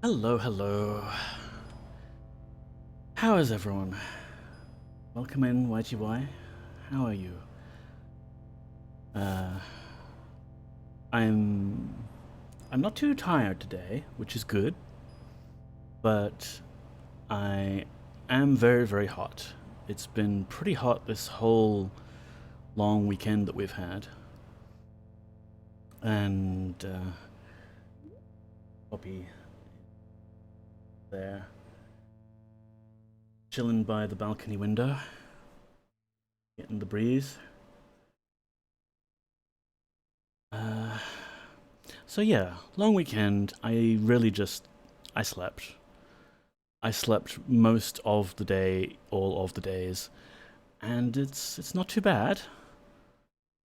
Hello, hello. How is everyone? Welcome in, YGY. How are you? Uh, I'm not too tired today, which is good, but I am very, very hot. It's been pretty hot this whole long weekend that we've had, and Poppy there, chilling by the balcony window, getting the breeze. So yeah, long weekend. I slept. I slept most of the day, all of the days, and it's not too bad.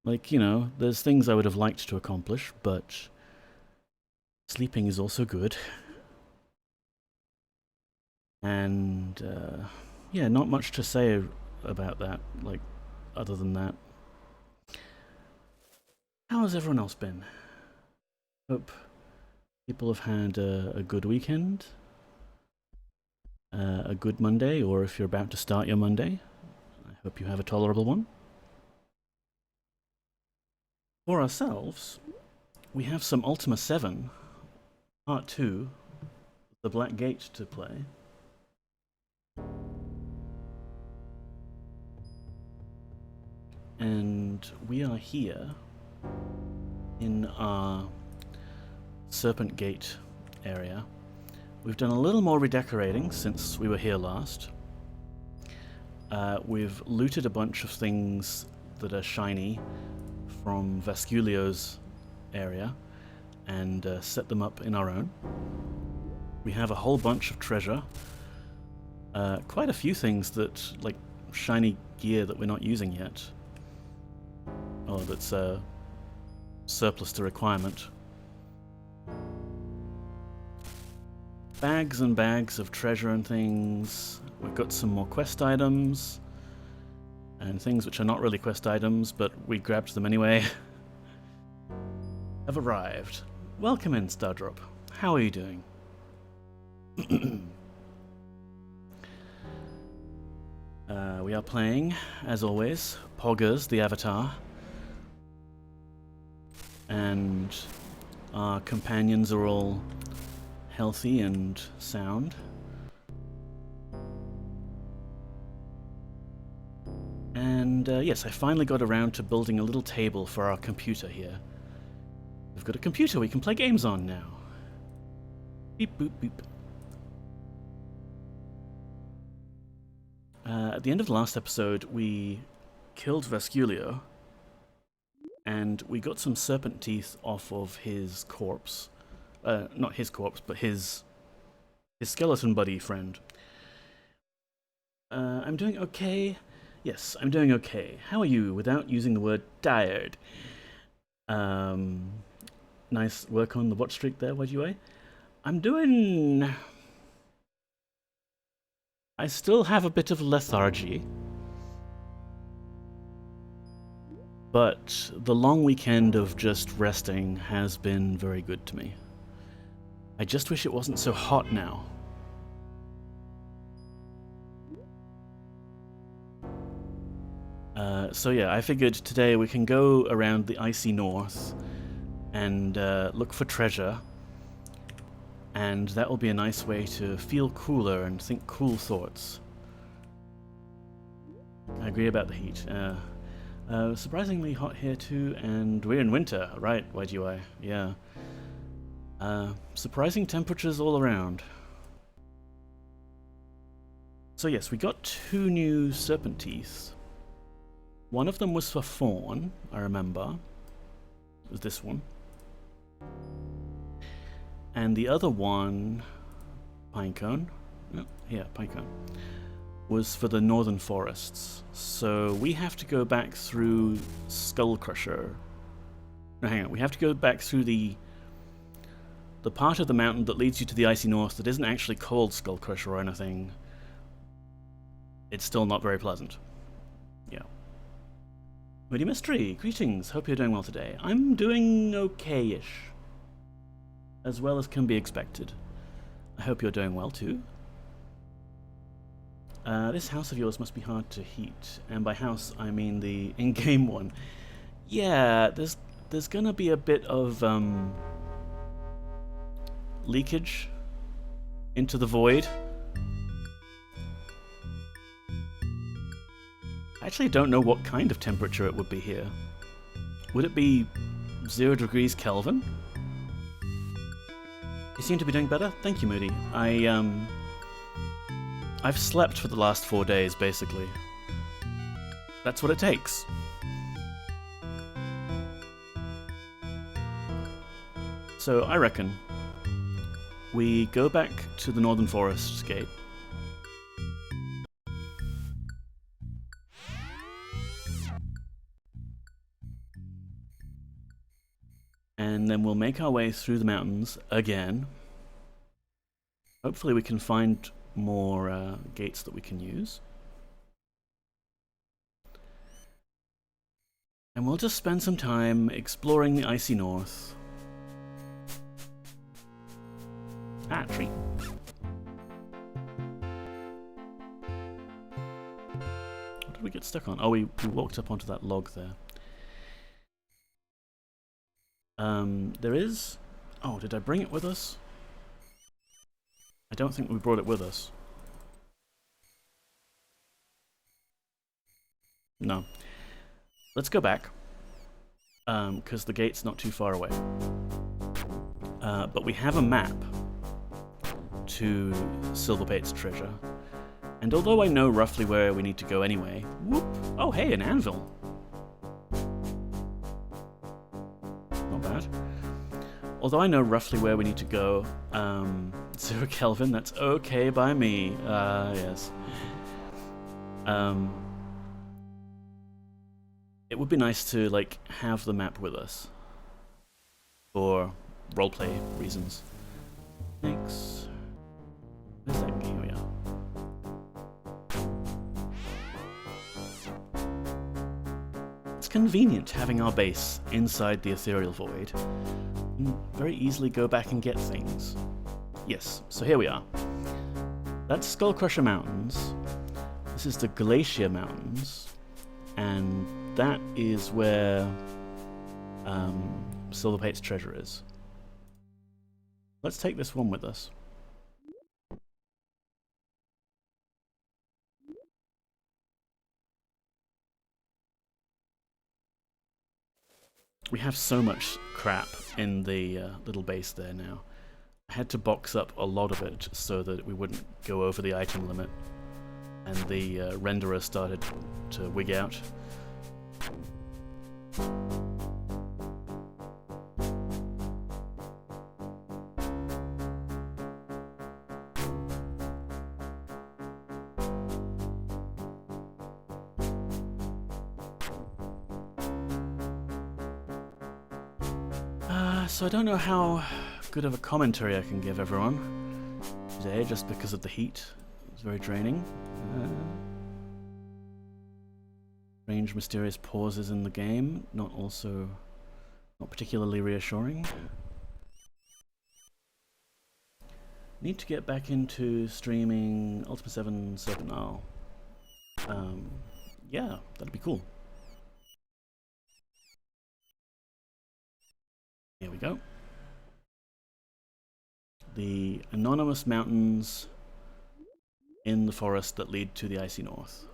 Like, there's things I would have liked to accomplish, but sleeping is also good. And yeah, not much to say about that, like, other than that. How has everyone else been? Hope people have had a good weekend, a good Monday, or if you're about to start your Monday, I hope you have a tolerable one. For ourselves, we have some Ultima VII, Part 2, The Black Gate to play. And we are here in our Serpent Gate area. We've done a little more redecorating since we were here last. We've looted a bunch of things that are shiny from Vasculio's area and set them up in our own. We have a whole bunch of treasure. Quite a few things that, like, shiny gear that we're not using yet. Or that's surplus to requirement. Bags and bags of treasure and things. We've got some more quest items. And things which are not really quest items, but we grabbed them anyway. Have arrived. Welcome in, Stardrop. How are you doing? We are playing, as always, Poggers, the Avatar. And our companions are all healthy and sound. And yes, I finally got around to building a little table for our computer here. We've got a computer we can play games on now. Beep, boop, beep. At the end of the last episode, we killed Vasculio, and we got some serpent teeth off of his corpse. Not his corpse, but his skeleton buddy friend. I'm doing okay. Yes, I'm doing okay. How are you without using the word tired? Nice work on the watch streak there, YGA. I'm doing... I still have a bit of lethargy. But the long weekend of just resting has been very good to me. I just wish it wasn't so hot now. So yeah, I figured today we can go around the icy north and look for treasure. And that will be a nice way to feel cooler and think cool thoughts. I agree about the heat. Surprisingly hot here too, and we're in winter, right, YGY? Yeah. Surprising temperatures all around. So yes, we got 2 new serpent teeth. One of them was for Fawn, I remember. It was this one. And the other one, Pinecone, no, yeah, Pinecone, was for the northern forests. So we have to go back through Skullcrusher. No, hang on, we have to go back through the part of the mountain that leads you to the icy north that isn't actually called Skullcrusher or anything. It's still not very pleasant. Yeah. Moody Mystery, greetings. Hope you're doing well today. I'm doing okay-ish. As well as can be expected. I hope you're doing well too. This house of yours must be hard to heat, and by house I mean the in-game one. Yeah, there's gonna be a bit of leakage into the void. I actually don't know what kind of temperature it would be here. Would it be 0 degrees Kelvin? You seem to be doing better? Thank you, Moody. I've slept for the last 4 days, basically. That's what it takes. So I reckon we go back to the Northern Forest gate. And then we'll make our way through the mountains again. Hopefully we can find more gates that we can use. And we'll just spend some time exploring the icy north. Ah, tree. What did we get stuck on? Oh, we walked up onto that log there. There is... Oh, did I bring it with us? I don't think we brought it with us. No. Let's go back. Because the gate's not too far away. But we have a map to Silverpate's treasure. And although I know roughly where we need to go anyway... Whoop! Oh, hey, an anvil! Not bad. Although I know roughly where we need to go, 0 Kelvin, that's okay by me. Yes. It would be nice to, like, have the map with us. For roleplay reasons. Thanks. Where's that game? Here we are. It's convenient having our base inside the ethereal void. Very easily go back and get things. Yes, so here we are. That's Skullcrusher Mountains. This is the Glacial Mountains. And that is where Silverpate's treasure is. Let's take this one with us. We have so much crap in the little base there now. I had to box up a lot of it so that we wouldn't go over the item limit. And the renderer started to wig out. So I don't know how good of a commentary I can give everyone today, just because of the heat. It's very draining. Strange, mysterious pauses in the game, not particularly reassuring. Need to get back into streaming Ultima 7 Serpent. Yeah, that'd be cool. Here we go. The anonymous mountains in the forest that lead to the icy north.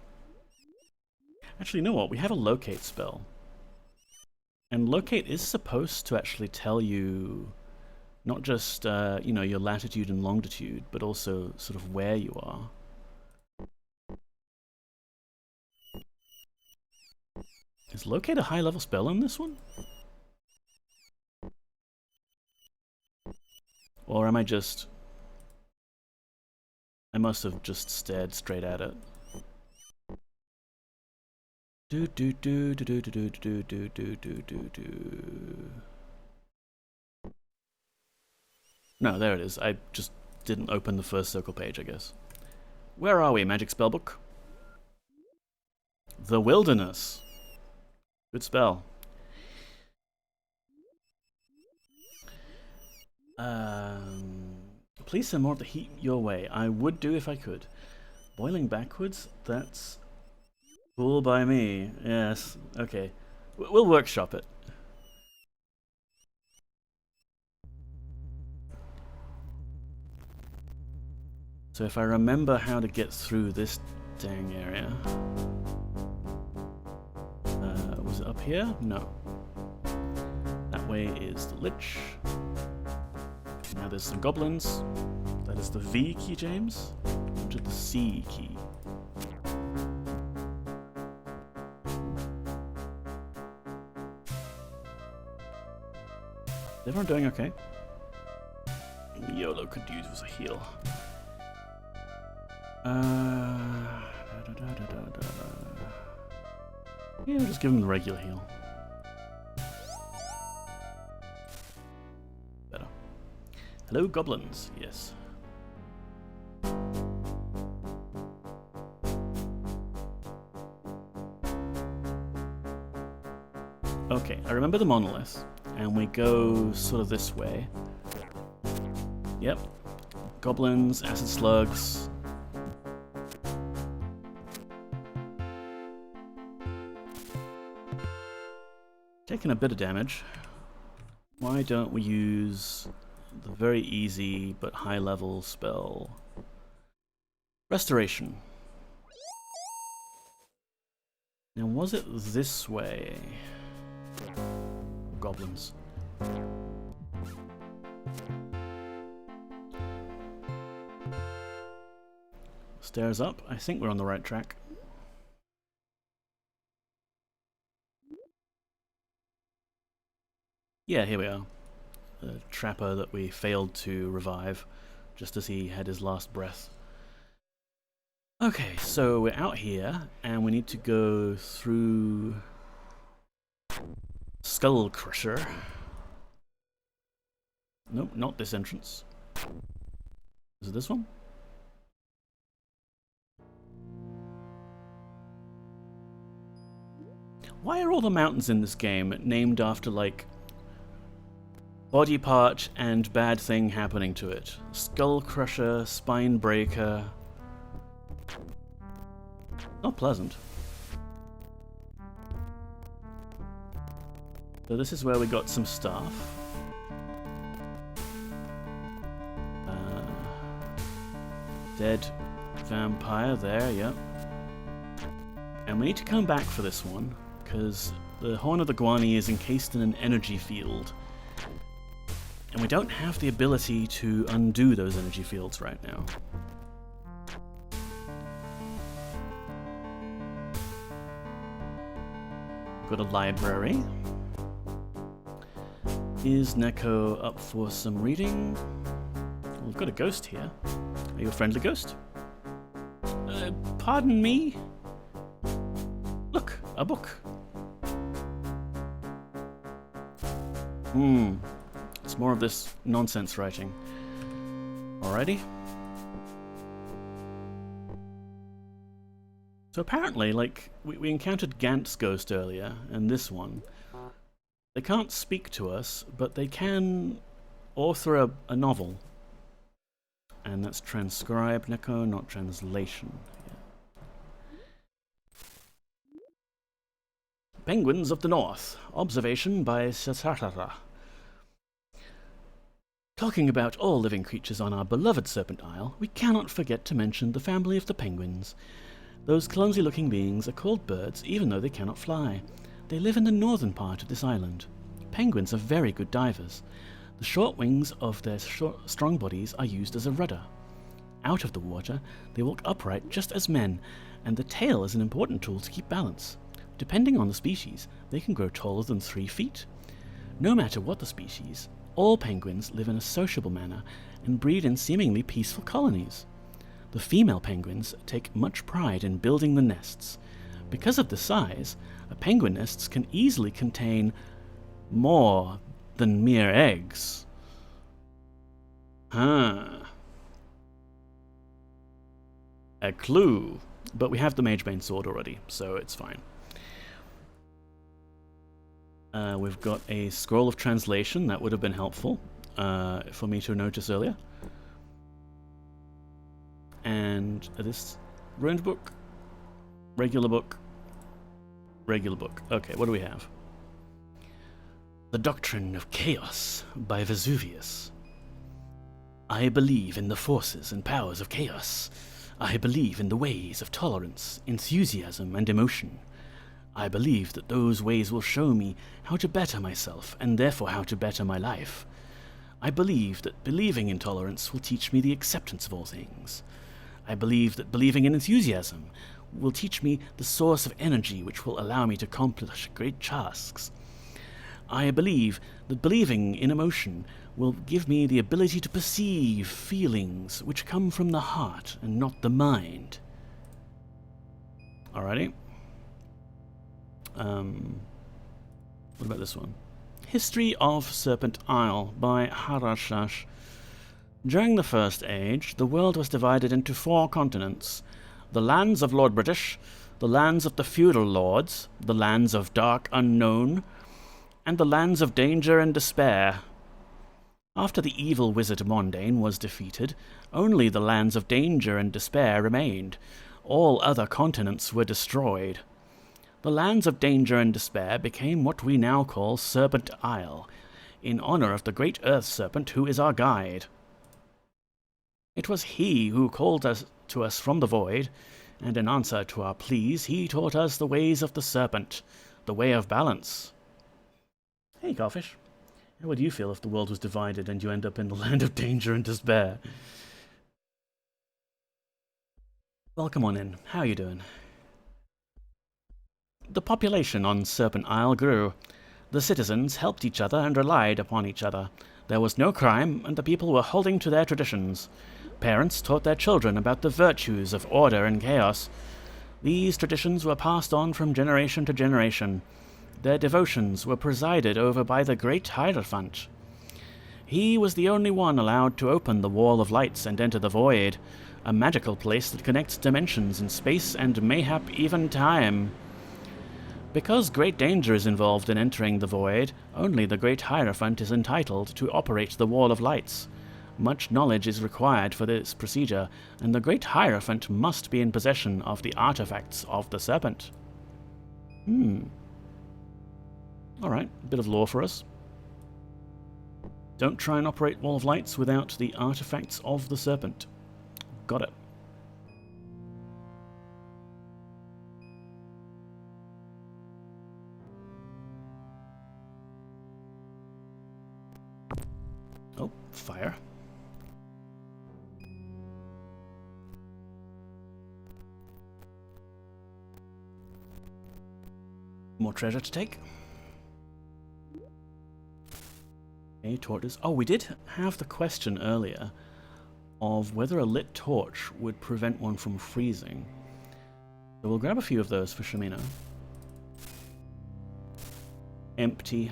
Actually, you know what? We have a locate spell. And locate is supposed to actually tell you not just, you know, your latitude and longitude, but also sort of where you are. Is locate a high-level spell on this one? Or am I just... I must have just stared straight at it. Do do do do do do do do do do do do. No, there it is. I just didn't open the first circle page, I guess. Where are we, Magic Spellbook? The Wilderness. Good spell. Please send more of the heat your way. I would do if I could. Boiling backwards? That's cool by me. Yes. Okay. We'll workshop it. So if I remember how to get through this dang area... was it up here? No. That way is the Lich. Now there's some goblins. That is the V key, James. To the C key. Is everyone doing okay? YOLO could use a heal. Yeah, just give him the regular heal. Better. Hello, goblins. Yes. Okay, I remember the monolith, and we go sort of this way. Yep. Goblins, acid slugs. Taking a bit of damage. Why don't we use the very easy but high level spell Restoration. Now was it this way? Goblins. Stairs up. I think we're on the right track. Yeah, here we are. The trapper that we failed to revive just as he had his last breath. Okay, so we're out here and we need to go through Skullcrusher. Nope, not this entrance. Is it this one? Why are all the mountains in this game named after, like, body part and bad thing happening to it? Skullcrusher, Spinebreaker. Not pleasant. So this is where we got some stuff. Dead vampire there, yep. And we need to come back for this one, because the Horn of the Guani is encased in an energy field. And we don't have the ability to undo those energy fields right now. Got a library. Is Neko up for some reading? Well, we've got a ghost here. Are you a friendly ghost? Pardon me? Look, a book. It's more of this nonsense writing. Alrighty. So apparently, like, we encountered Gant's ghost earlier, and this one. They can't speak to us, but they can author a novel. And that's transcribed, Neko, not translation. Yeah. Penguins of the North. Observation by Satarara. Talking about all living creatures on our beloved Serpent Isle, we cannot forget to mention the family of the penguins. Those clumsy-looking beings are called birds even though they cannot fly. They live in the northern part of this island. Penguins are very good divers. The short wings of their strong bodies are used as a rudder. Out of the water, they walk upright just as men, and the tail is an important tool to keep balance. Depending on the species, they can grow taller than 3 feet. No matter what the species, all penguins live in a sociable manner and breed in seemingly peaceful colonies. The female penguins take much pride in building the nests. Because of the size, a penguin nest can easily contain more than mere eggs. A clue. But we have the Magebane sword already, so it's fine. We've got a scroll of translation. That would have been helpful for me to notice earlier. And this ruined book, regular book, regular book. Okay, what do we have? The Doctrine of Chaos by Vesuvius. I believe in the forces and powers of chaos. I believe in the ways of tolerance, enthusiasm, and emotion. I believe that those ways will show me how to better myself, and therefore how to better my life. I believe that believing in tolerance will teach me the acceptance of all things. I believe that believing in enthusiasm will teach me the source of energy which will allow me to accomplish great tasks. I believe that believing in emotion will give me the ability to perceive feelings which come from the heart and not the mind. Alrighty. What about this one? History of Serpent Isle by Harashash. During the First Age, the world was divided into 4 continents: the lands of Lord British, the lands of the feudal lords, the lands of dark unknown, and the lands of danger and despair. After the evil wizard Mondane was defeated, only the lands of danger and despair remained. All other continents were destroyed. The lands of danger and despair became what we now call Serpent Isle, in honor of the great Earth Serpent who is our guide. It was he who called to us from the void, and in answer to our pleas, he taught us the ways of the Serpent, the way of balance. Hey, Garfish. How would you feel if the world was divided and you end up in the land of danger and despair? Welcome on in. How are you doing? The population on Serpent Isle grew. The citizens helped each other and relied upon each other. There was no crime, and the people were holding to their traditions. Parents taught their children about the virtues of order and chaos. These traditions were passed on from generation to generation. Their devotions were presided over by the great Hierophant. He was the only one allowed to open the Wall of Lights and enter the Void, a magical place that connects dimensions in space and mayhap even time. Because great danger is involved in entering the Void, only the great Hierophant is entitled to operate the Wall of Lights. Much knowledge is required for this procedure, and the great Hierophant must be in possession of the artifacts of the Serpent. Alright, a bit of lore for us. Don't try and operate Wall of Lights without the artifacts of the Serpent. Got it. Oh, fire. More treasure to take. Okay, tortoise. Oh, we did have the question earlier of whether a lit torch would prevent one from freezing. So we'll grab a few of those for Shamino. Empty.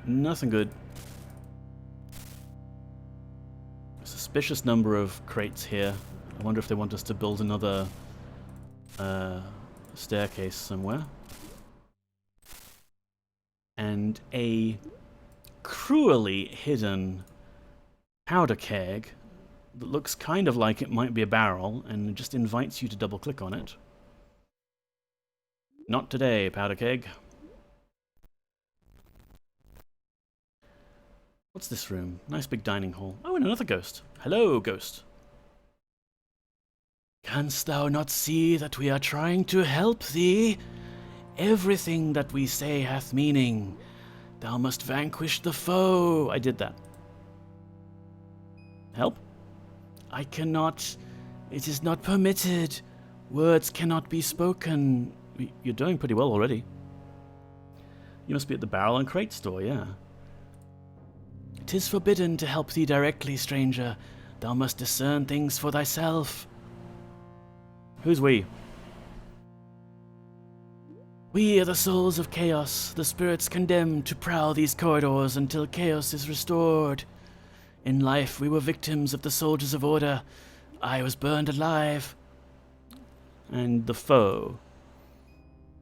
Nothing good. A suspicious number of crates here. I wonder if they want us to build another staircase somewhere. And a cruelly hidden powder keg that looks kind of like it might be a barrel and just invites you to double click on it. Not today, powder keg. What's this room? Nice big dining hall. Oh, and another ghost. Hello, ghost. Canst thou not see that we are trying to help thee? Everything that we say hath meaning. Thou must vanquish the foe. I did that. Help? I cannot. It is not permitted. Words cannot be spoken. You're doing pretty well already. You must be at the barrel and crate store, yeah. 'Tis forbidden to help thee directly, stranger. Thou must discern things for thyself. Who's we? We are the souls of chaos, the spirits condemned to prowl these corridors until chaos is restored. In life we were victims of the soldiers of order. I was burned alive. And the foe?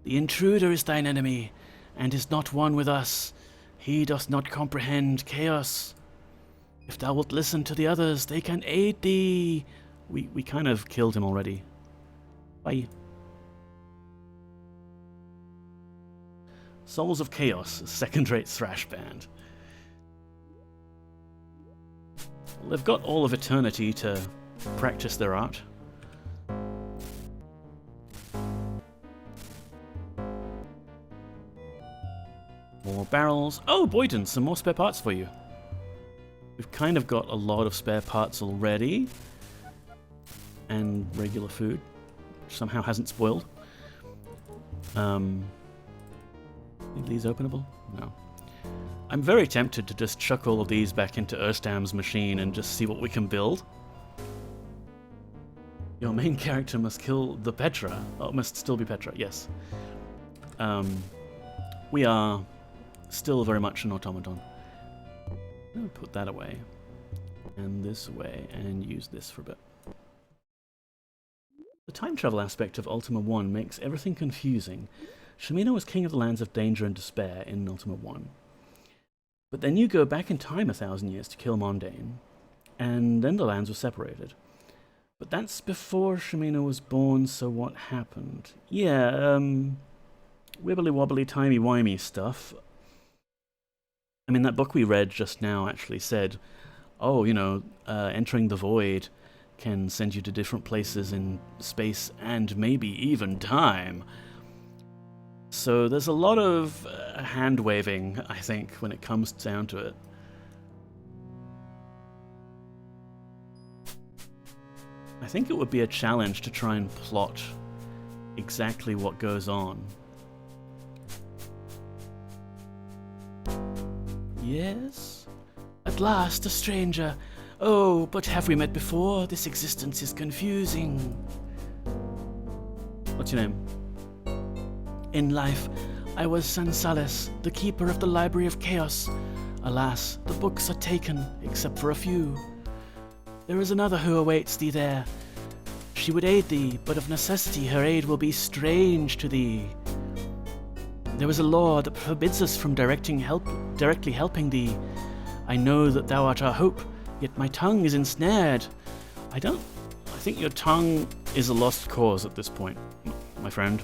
The intruder is thine enemy, and is not one with us. He doth not comprehend chaos. If thou wilt listen to the others, they can aid thee. We kind of killed him already. Bye. Souls of Chaos, a second-rate thrash band. Well, they've got all of eternity to practice their art. More barrels. Oh, Boyden, some more spare parts for you. We've kind of got a lot of spare parts already. And regular food, which somehow hasn't spoiled. Are these openable? No. I'm very tempted to just chuck all of these back into Erstam's machine and just see what we can build. Your main character must kill the Petra. Oh, it must still be Petra, yes. We are still very much an automaton. I'm going to put that away. And this away, and use this for a bit. The time travel aspect of Ultima 1 makes everything confusing. Shamina was king of the lands of danger and despair in Ultima 1. But then you go back in time 1,000 years to kill Mondain, and then the lands were separated. But that's before Shamina was born, so what happened? Yeah, wibbly-wobbly, timey-wimey stuff. I mean, that book we read just now actually said, oh, you know, entering the void can send you to different places in space and maybe even time. So there's a lot of hand-waving, I think, when it comes down to it. I think it would be a challenge to try and plot exactly what goes on. Yes? At last, a stranger. Oh, but have we met before? This existence is confusing. What's your name? In life, I was Sansales, the keeper of the Library of Chaos. Alas, the books are taken, except for a few. There is another who awaits thee there. She would aid thee, but of necessity her aid will be strange to thee. There is a law that forbids us from directly helping thee. I know that thou art our hope, yet my tongue is ensnared. I think your tongue is a lost cause at this point, my friend.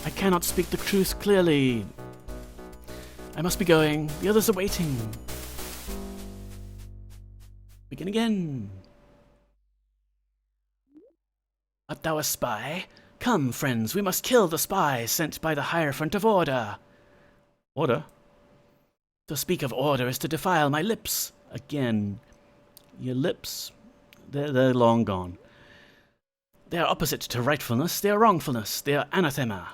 I cannot speak the truth clearly. I must be going. The others are waiting. Begin again. Art thou a spy? Come, friends, we must kill the spy sent by the Hierophant of Order. Order? To speak of order is to defile my lips. Again, your lips, they're long gone. They are opposite to rightfulness, they are wrongfulness, they are anathema.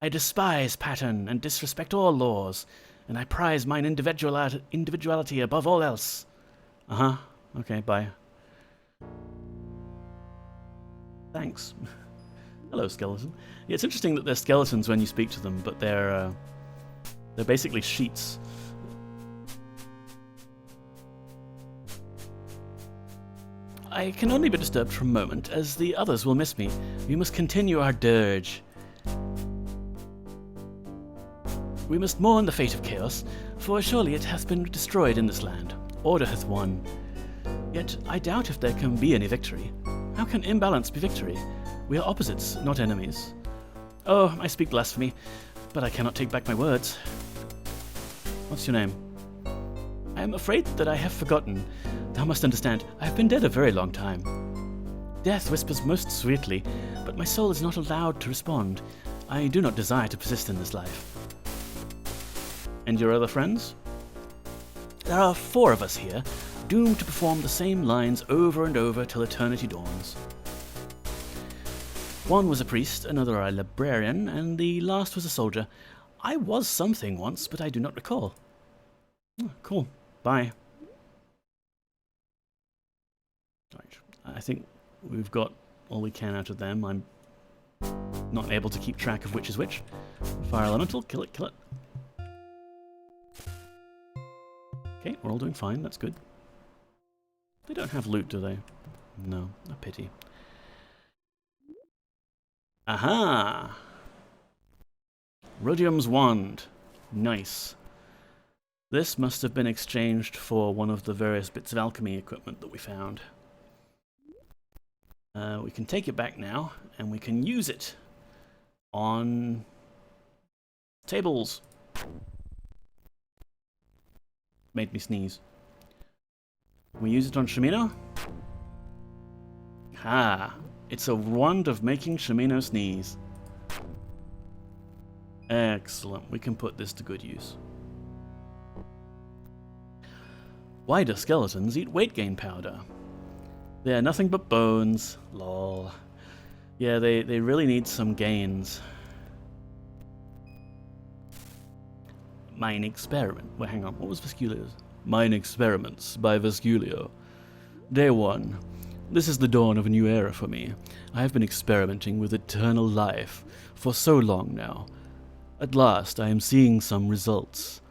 I despise pattern and disrespect all laws, and I prize mine individuality above all else. Uh-huh. Okay, bye. Thanks. Hello, skeleton. Yeah, it's interesting that they're skeletons when you speak to them, but they're basically sheets. I can only be disturbed for a moment, as the others will miss me. We must continue our dirge. We must mourn the fate of chaos, for surely it hath been destroyed in this land. Order hath won. Yet I doubt if there can be any victory. How can imbalance be victory? We are opposites, not enemies. Oh, I speak blasphemy, but I cannot take back my words. What's your name? I am afraid that I have forgotten. Thou must understand, I have been dead a very long time. Death whispers most sweetly, but my soul is not allowed to respond. I do not desire to persist in this life. And your other friends? There are 4 of us here, doomed to perform the same lines over and over till eternity dawns. One was a priest, another a librarian, and the last was a soldier. I was something once, but I do not recall. Oh, cool. Bye. Right. I think we've got all we can out of them. I'm not able to keep track of which is which. Fire elemental, kill it, kill it. Okay, we're all doing fine, that's good. They don't have loot, do they? No, a pity. Aha! Rhodium's wand. Nice. This must have been exchanged for one of the various bits of alchemy equipment that we found. We can take it back now, and we can use it on tables. Made me sneeze. We use it on Shimino? Ha! It's a wand of making Shimino sneeze. Excellent. We can put this to good use. Why do skeletons eat weight gain powder? They are nothing but bones. Lol. Yeah, they really need some gains. Mine experiment. Well, hang on. What was Vesculio's? Mine experiments by Vesculio. Day 1. This is the dawn of a new era for me. I have been experimenting with eternal life for so long now. At last, I am seeing some results.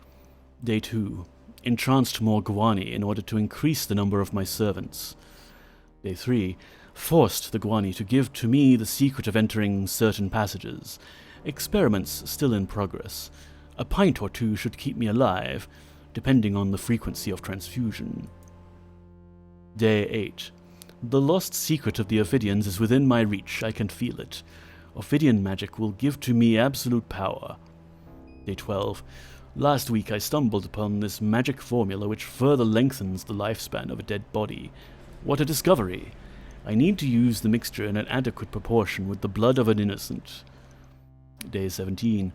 Day 2. Entranced more Guani in order to increase the number of my servants. Day 3. Forced the Guani to give to me the secret of entering certain passages. Experiments still in progress. A pint or two should keep me alive, depending on the frequency of transfusion. Day 8. The lost secret of the Ophidians is within my reach. I can feel it. Ophidian magic will give to me absolute power. Day 12. Last week I stumbled upon this magic formula which further lengthens the lifespan of a dead body. What a discovery! I need to use the mixture in an adequate proportion with the blood of an innocent. Day 17.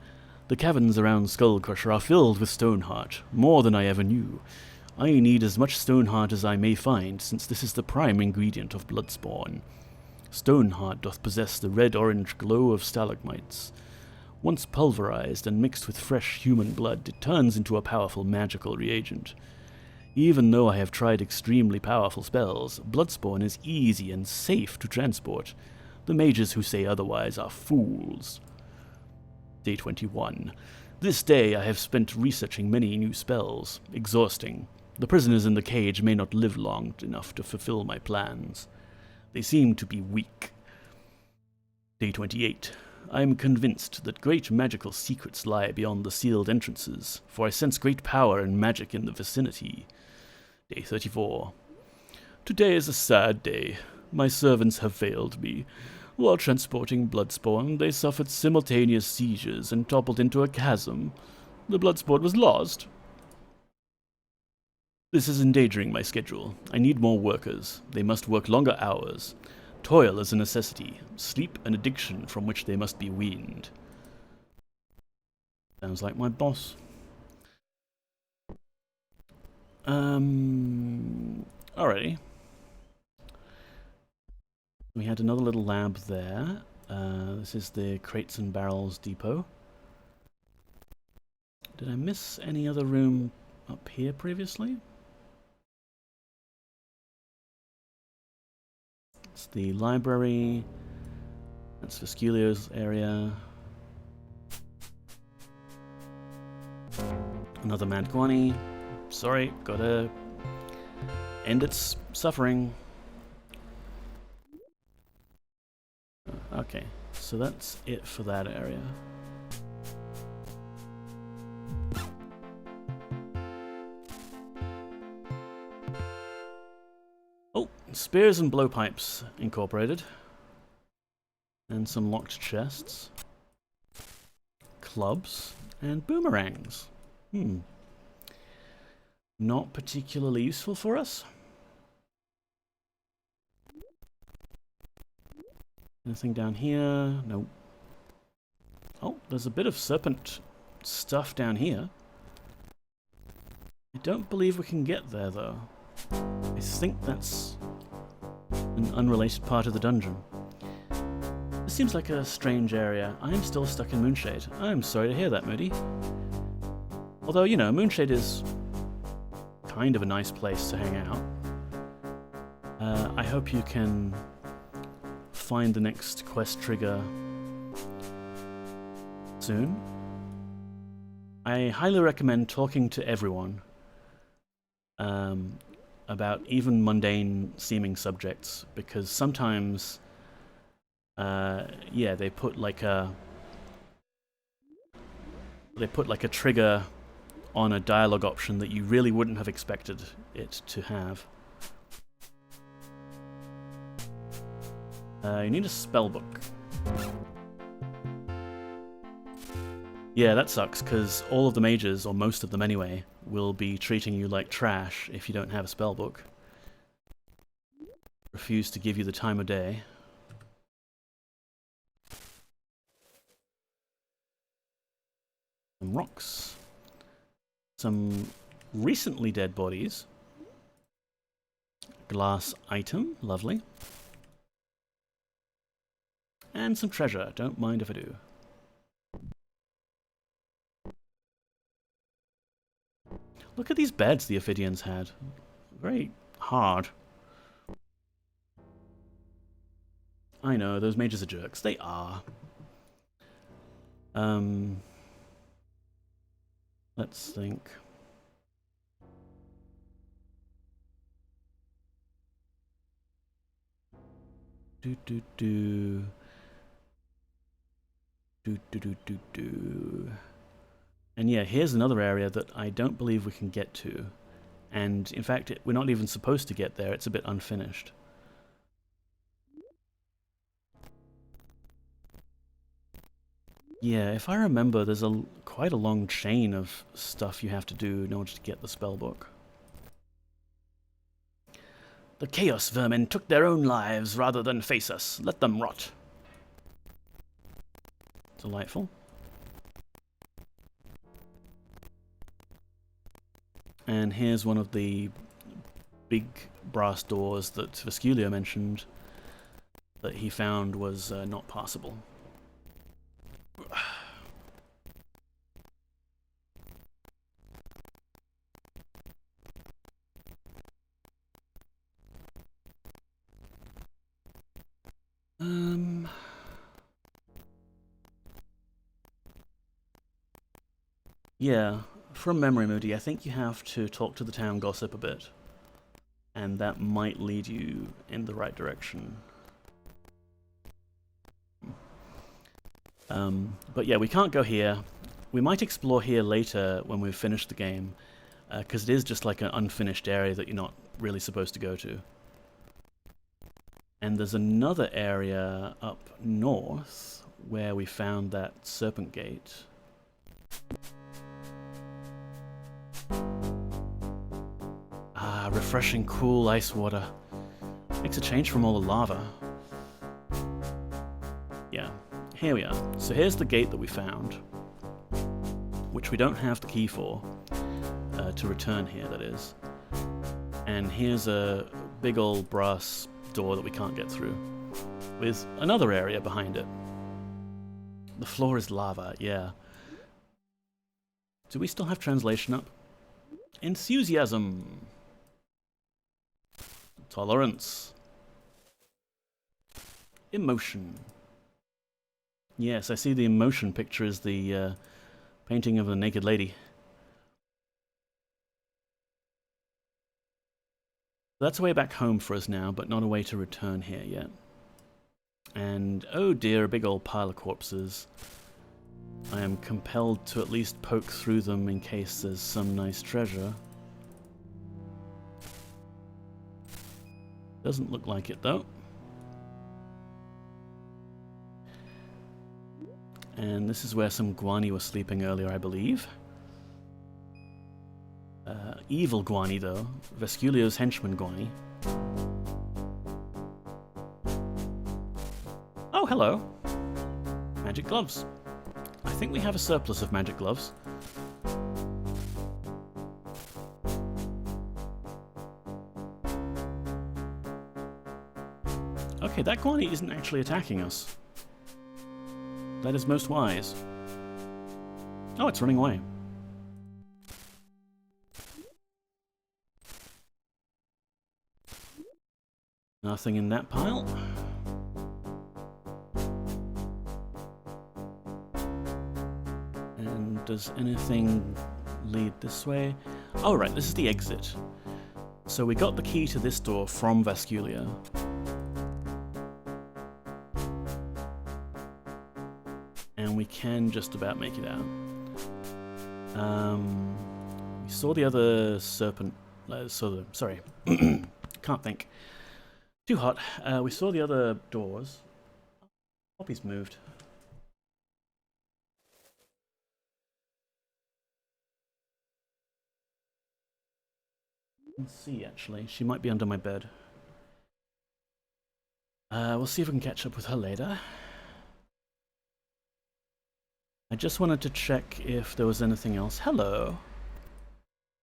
The caverns around Skullcrusher are filled with stoneheart, more than I ever knew. I need as much stoneheart as I may find, since this is the prime ingredient of bloodspawn. Stoneheart doth possess the red-orange glow of stalagmites. Once pulverized and mixed with fresh human blood, it turns into a powerful magical reagent. Even though I have tried extremely powerful spells, bloodspawn is easy and safe to transport. The mages who say otherwise are fools. Day 21. This day I have spent researching many new spells. Exhausting. The prisoners in the cage may not live long enough to fulfill my plans. They seem to be weak. Day 28. I am convinced that great magical secrets lie beyond the sealed entrances, for I sense great power and magic in the vicinity. Day 34. Today is a sad day. My servants have failed me. While transporting bloodspawn, they suffered simultaneous seizures and toppled into a chasm. The bloodspawn was lost. This is endangering my schedule. I need more workers. They must work longer hours. Toil is a necessity. Sleep an addiction from which they must be weaned. Sounds like my boss. Alrighty. We had another little lab there. This is the Crates and Barrels depot. Did I miss any other room up here previously? It's the library. That's Vesculio's area. Another Mad Guani. Sorry, gotta end its suffering. Okay, so that's it for that area. Oh, spears and blowpipes incorporated. And some locked chests. Clubs and boomerangs. Not particularly useful for us. Anything down here? Nope. Oh, there's a bit of Serpent stuff down here. I don't believe we can get there, though. I think that's an unrelated part of the dungeon. This seems like a strange area. I am still stuck in Moonshade. I'm sorry to hear that, Moody. Although, you know, Moonshade is kind of a nice place to hang out. I hope you can find the next quest trigger soon. I highly recommend talking to everyone about even mundane seeming subjects, because sometimes yeah, they put like a trigger on a dialogue option that you really wouldn't have expected it to have. You need a spellbook. Yeah, that sucks, because all of the mages, or most of them anyway, will be treating you like trash if you don't have a spellbook. Refuse to give you the time of day. Some rocks. Some recently dead bodies. Glass item, lovely. And some treasure, don't mind if I do. Look at these beds the Ophidians had. Very hard. I know, those mages are jerks. They are. Let's think. Do do do. Do do do do do. And yeah, here's another area that I don't believe we can get to. And in fact, we're not even supposed to get there. It's a bit unfinished. Yeah, if I remember, there's quite a long chain of stuff you have to do in order to get the spellbook. The Chaos Vermin took their own lives rather than face us. Let them rot. Delightful. And here's one of the big brass doors that Vesculio mentioned that he found was not passable. Yeah, from memory, Moody, I think you have to talk to the town gossip a bit. And that might lead you in the right direction. But yeah, we can't go here. We might explore here later when we've finished the game, because it is just like an unfinished area that you're not really supposed to go to. And there's another area up north where we found that Serpent gate. Ah, refreshing, cool ice water. Makes a change from all the lava. Yeah, here we are. So here's the gate that we found, which we don't have the key for, to return here, that is. And here's a big old brass door that we can't get through, with another area behind it. The floor is lava, yeah. Do we still have translation up? Enthusiasm. Tolerance. Emotion. Yes, I see the emotion picture is the painting of a naked lady. That's a way back home for us now, but not a way to return here yet. And, oh dear, a big old pile of corpses. I am compelled to at least poke through them in case there's some nice treasure. Doesn't look like it, though. And this is where some Guani were sleeping earlier, I believe. Evil Guani, though. Vesculio's henchman Guani. Oh, hello. Magic gloves. I think we have a surplus of magic gloves. Okay, that Guani isn't actually attacking us. That is most wise. Oh, it's running away. Nothing in that pile. And does anything lead this way? Oh, right, this is the exit. So we got the key to this door from Vesculia. And we can just about make it out. saw the other serpent. Sorry, can't think. Too hot. We saw the other doors. Poppy's moved. Let's see, actually. She might be under my bed. We'll see if we can catch up with her later. I just wanted to check if there was anything else. Hello!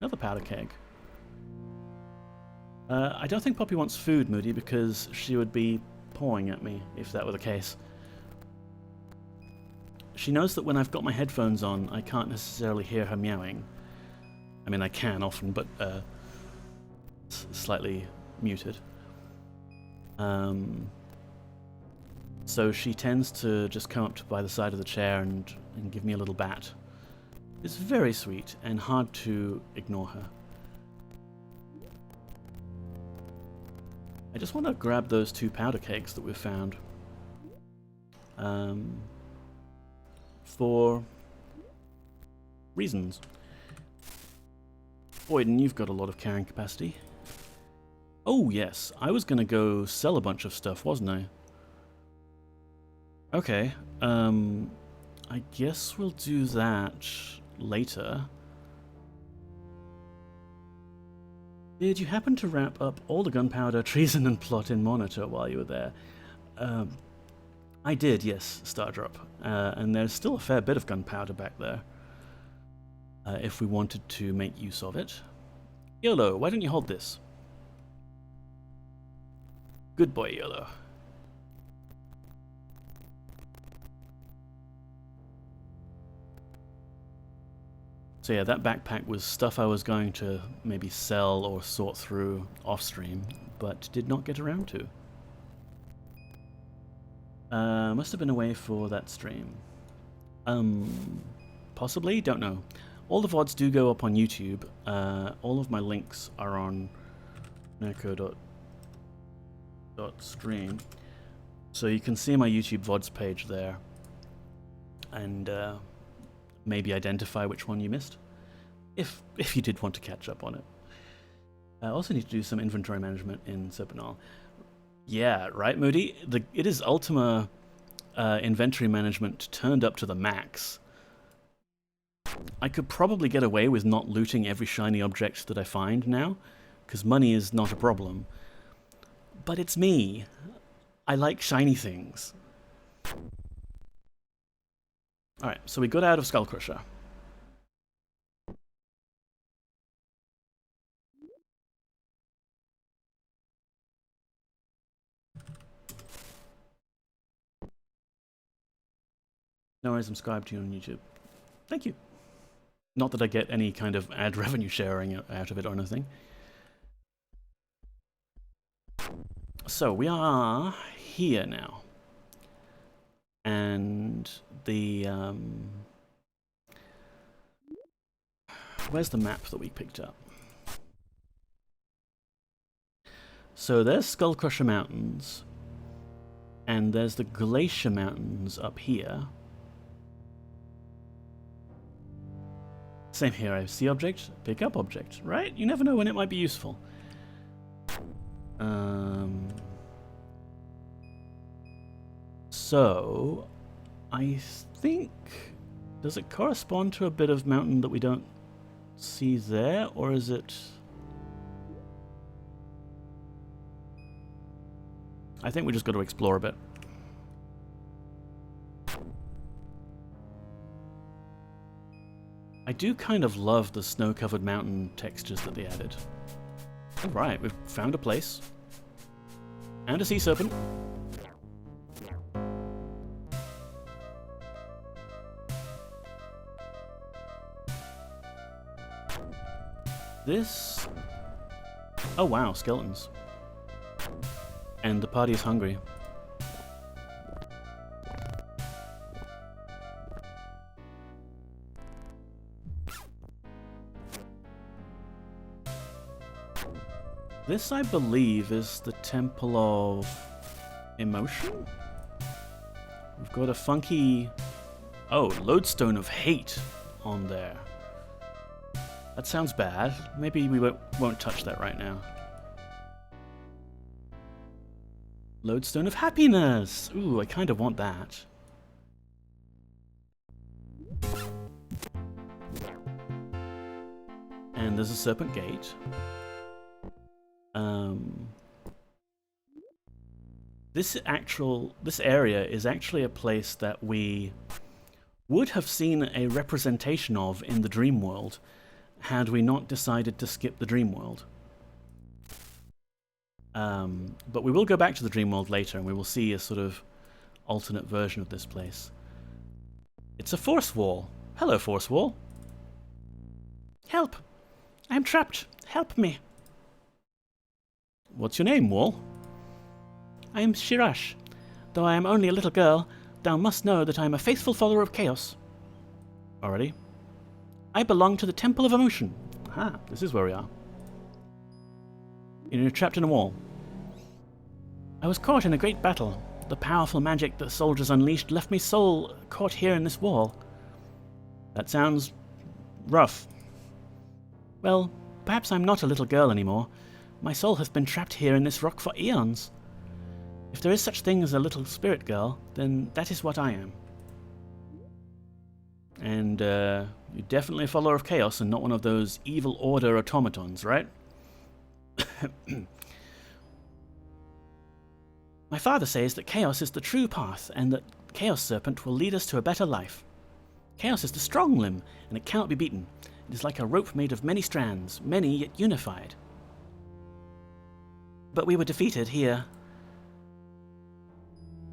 Another powder keg. I don't think Poppy wants food, Moody, because she would be pawing at me if that were the case. She knows that when I've got my headphones on, I can't necessarily hear her meowing. I mean, I can often, but slightly muted. So she tends to just come up to by the side of the chair and give me a little bat. It's very sweet and hard to ignore her. I just want to grab those 2 powder kegs that we've found. For reasons. Boyden, you've got a lot of carrying capacity. Oh yes, I was gonna go sell a bunch of stuff, wasn't I? Okay, I guess we'll do that later. Did you happen to wrap up all the gunpowder, treason, and plot in Monitor while you were there? I did, yes, Stardrop. And there's still a fair bit of gunpowder back there, if we wanted to make use of it. YOLO, why don't you hold this? Good boy, YOLO. So yeah, that backpack was stuff I was going to maybe sell or sort through off-stream, but did not get around to. Must have been away for that stream. Possibly? Don't know. All the VODs do go up on YouTube. All of my links are on neko.stream. So you can see my YouTube VODs page there. And maybe identify which one you missed. If you did want to catch up on it. I also need to do some inventory management in Serpent. Yeah, right, Moody? It is Ultima inventory management turned up to the max. I could probably get away with not looting every shiny object that I find now, because money is not a problem. But it's me. I like shiny things. Alright, so we got out of Skullcrusher. No worries, I'm subscribed to you on YouTube. Thank you. Not that I get any kind of ad revenue sharing out of it or anything. So we are here now. And the... where's the map that we picked up? So there's Skullcrusher Mountains. And there's the Glacial Mountains up here. Same here, I see object, pick up object, right? You never know when it might be useful. So, I think, does it correspond to a bit of mountain that we don't see there, or is it... I think we just got to explore a bit. I do kind of love the snow-covered mountain textures that they added. Alright, we've found a place. And a sea serpent. This... oh wow, skeletons. And the party is hungry. This, I believe, is the Temple of Emotion? We've got a funky... oh, Lodestone of Hate on there. That sounds bad. Maybe we won't touch that right now. Lodestone of Happiness! Ooh, I kind of want that. And there's a Serpent Gate. This area is actually a place that we would have seen a representation of in the dream world had we not decided to skip the dream world. But we will go back to the dream world later and we will see a sort of alternate version of this place. It's a force wall. Hello, force wall. Help! I'm trapped. Help me. What's your name, wall? I am Shirash. Though I am only a little girl, thou must know that I am a faithful follower of chaos. Already? I belong to the Temple of Emotion. Ah, this is where we are. You're trapped in a wall. I was caught in a great battle. The powerful magic that soldiers unleashed left me soul caught here in this wall. That sounds rough. Well, perhaps I'm not a little girl anymore. My soul has been trapped here in this rock for eons. If there is such thing as a little spirit girl, then that is what I am. And you're definitely a follower of chaos and not one of those evil order automatons, right? My father says that chaos is the true path and that Chaos Serpent will lead us to a better life. Chaos is the strong limb and it cannot be beaten. It is like a rope made of many strands, many yet unified. But we were defeated here.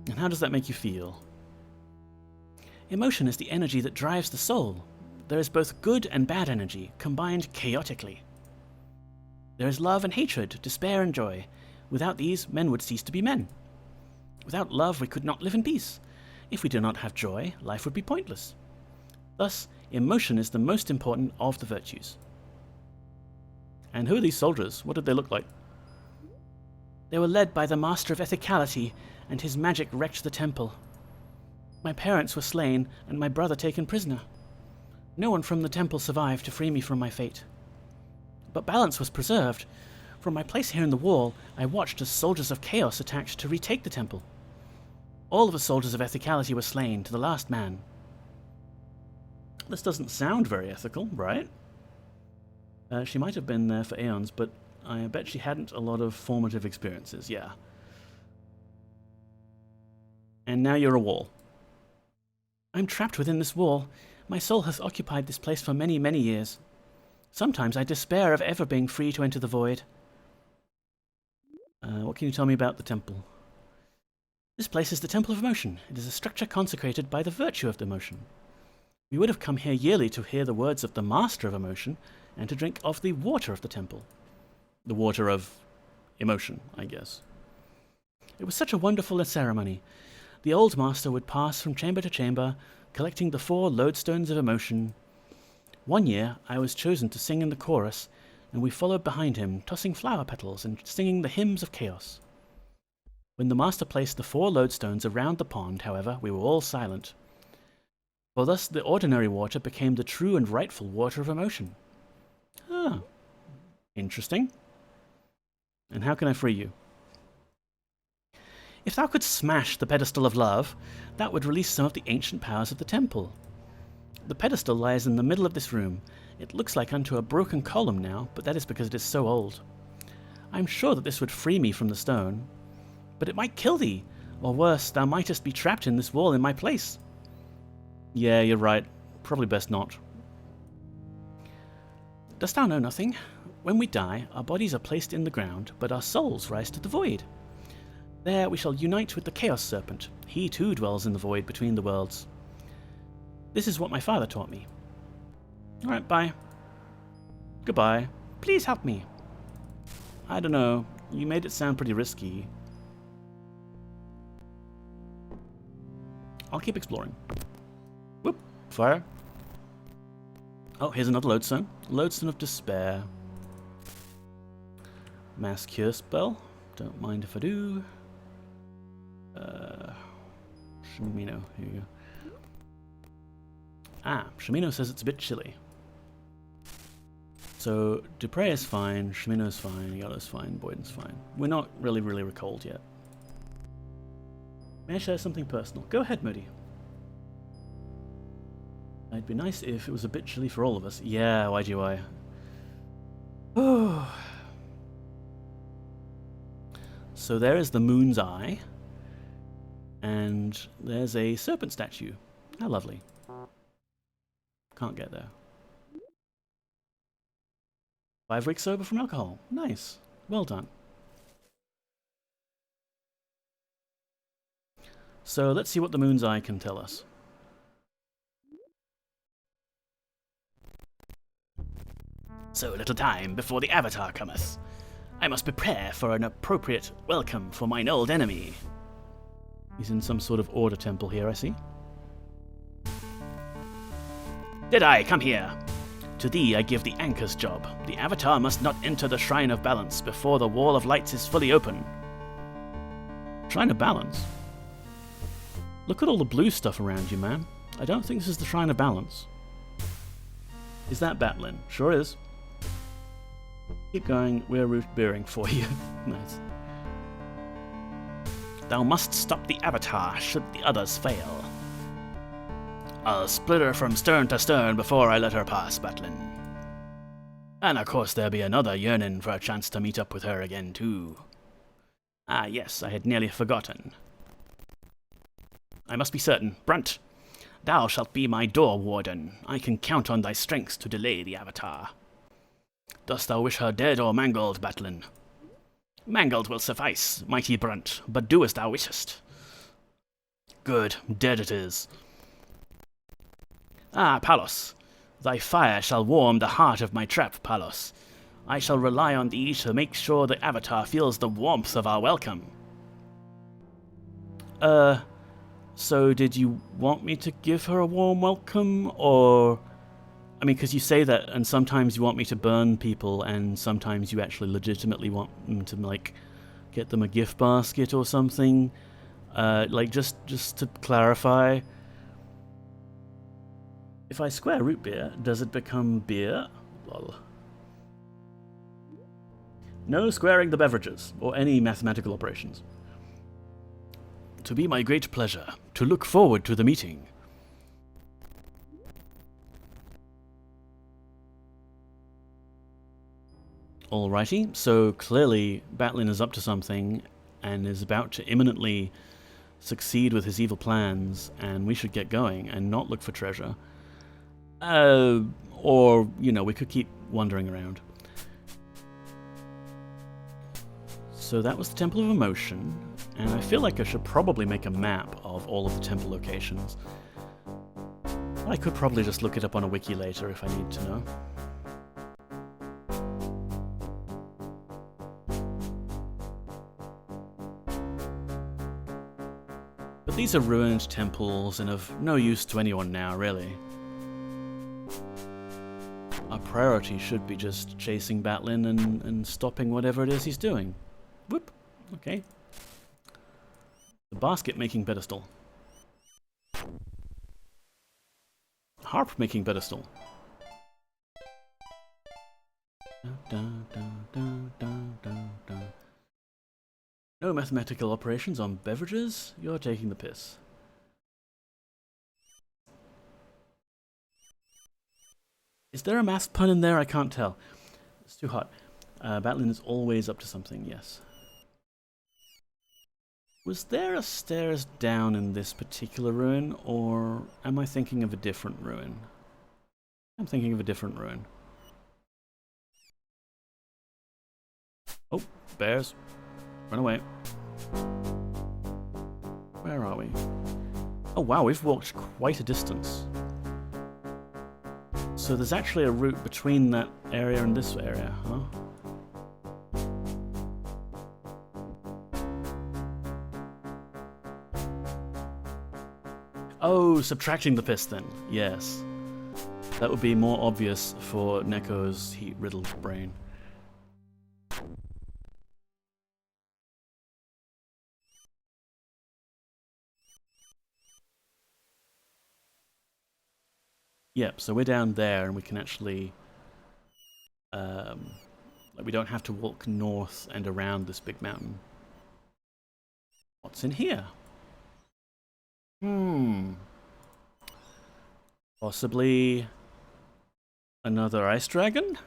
And how does that make you feel? Emotion is the energy that drives the soul. There is both good and bad energy, combined chaotically. There is love and hatred, despair and joy. Without these, men would cease to be men. Without love, we could not live in peace. If we do not have joy, life would be pointless. Thus, emotion is the most important of the virtues. And who are these soldiers? What did they look like? They were led by the Master of Ethicality, and his magic wrecked the temple. My parents were slain, and my brother taken prisoner. No one from the temple survived to free me from my fate. But balance was preserved. From my place here in the wall, I watched as soldiers of chaos attacked to retake the temple. All of the soldiers of Ethicality were slain, to the last man. This doesn't sound very ethical, right? She might have been there for aeons, but I bet she hadn't a lot of formative experiences, yeah. And now you're a wall. I'm trapped within this wall. My soul has occupied this place for many, many years. Sometimes I despair of ever being free to enter the void. What can you tell me about the temple? This place is the Temple of Emotion. It is a structure consecrated by the virtue of the emotion. We would have come here yearly to hear the words of the Master of Emotion and to drink of the water of the temple. The water of emotion, I guess. It was such a wonderful ceremony. The old master would pass from chamber to chamber, collecting the 4 lodestones of emotion. One year, I was chosen to sing in the chorus, and we followed behind him, tossing flower petals and singing the hymns of chaos. When the master placed the 4 lodestones around the pond, however, we were all silent. For thus the ordinary water became the true and rightful water of emotion. Ah, interesting. And how can I free you? If thou couldst smash the pedestal of love, that would release some of the ancient powers of the temple. The pedestal lies in the middle of this room. It looks like unto a broken column now, but that is because it is so old. I am sure that this would free me from the stone, but it might kill thee, or worse, thou mightest be trapped in this wall in my place. Yeah, you're right. Probably best not. Dost thou know nothing? When we die, our bodies are placed in the ground, but our souls rise to the void. There we shall unite with the Chaos Serpent. He too dwells in the void between the worlds. This is what my father taught me. Alright, bye. Goodbye. Please help me. I don't know. You made it sound pretty risky. I'll keep exploring. Whoop. Fire. Oh, here's another lodestone. Lodestone of Despair. Mass Cure spell. Don't mind if I do. Shimino. Here you go. Ah, Shimino says it's a bit chilly. So, Dupre is fine, Shimino's fine, Yellow's fine, Boyden's fine. We're not really recalled yet. May I share something personal? Go ahead, Moody. It'd be nice if it was a bit chilly for all of us. Yeah, YGY. Oh. So there is the Moon's Eye. And there's a Serpent statue. How lovely. Can't get there. 5 weeks sober from alcohol. Nice. Well done. So let's see what the Moon's Eye can tell us. So little time before the Avatar cometh. I must prepare for an appropriate welcome for mine old enemy. He's in some sort of order temple here, I see. Did I come here? To thee I give the anchor's job. The Avatar must not enter the Shrine of Balance before the Wall of Lights is fully open. Shrine of Balance? Look at all the blue stuff around you, man. I don't think this is the Shrine of Balance. Is that Batlin? Sure is. Keep going, we're root beering for you. Nice. Thou must stop the Avatar, should the others fail. I'll split her from stern to stern before I let her pass, Batlin. And of course there'll be another yearning for a chance to meet up with her again, too. Ah, yes, I had nearly forgotten. I must be certain. Brunt, thou shalt be my door warden. I can count on thy strength to delay the Avatar. Dost thou wish her dead or mangled, Batlin? Mangled will suffice, mighty Brunt, but do as thou wishest. Good, dead it is. Ah, Palos, thy fire shall warm the heart of my trap, Palos. I shall rely on thee to make sure the Avatar feels the warmth of our welcome. So did you want me to give her a warm welcome, or... I mean, because you say that, and sometimes you want me to burn people, and sometimes you actually legitimately want them to, like, get them a gift basket or something. Like, just to clarify, if I square root beer, does it become beer? Lol. No squaring the beverages, or any mathematical operations. To be my great pleasure, to look forward to the meeting. Alrighty, so clearly Batlin is up to something and is about to imminently succeed with his evil plans, and we should get going and not look for treasure. Or, you know, we could keep wandering around. So that was the Temple of Emotion, and I feel like I should probably make a map of all of the temple locations. I could probably just look it up on a wiki later if I need to know. But these are ruined temples and of no use to anyone now, really. Our priority should be just chasing Batlin and stopping whatever it is he's doing. Whoop. Okay. The basket-making pedestal. Harp-making pedestal. Dun, dun, dun, dun, dun, dun. No mathematical operations on beverages? You're taking the piss. Is there a math pun in there? I can't tell. It's too hot. Batlin is always up to something, yes. Was there a stairs down in this particular ruin, or am I thinking of a different ruin? I'm thinking of a different ruin. Oh, bears. Run away. Where are we? Oh wow, we've walked quite a distance. So there's actually a route between that area and this area, huh? Oh, subtracting the piss then. Yes. That would be more obvious for Neko's heat-riddled brain. Yep, so we're down there and we can actually Like we don't have to walk north and around this big mountain. What's in here? Possibly another ice dragon?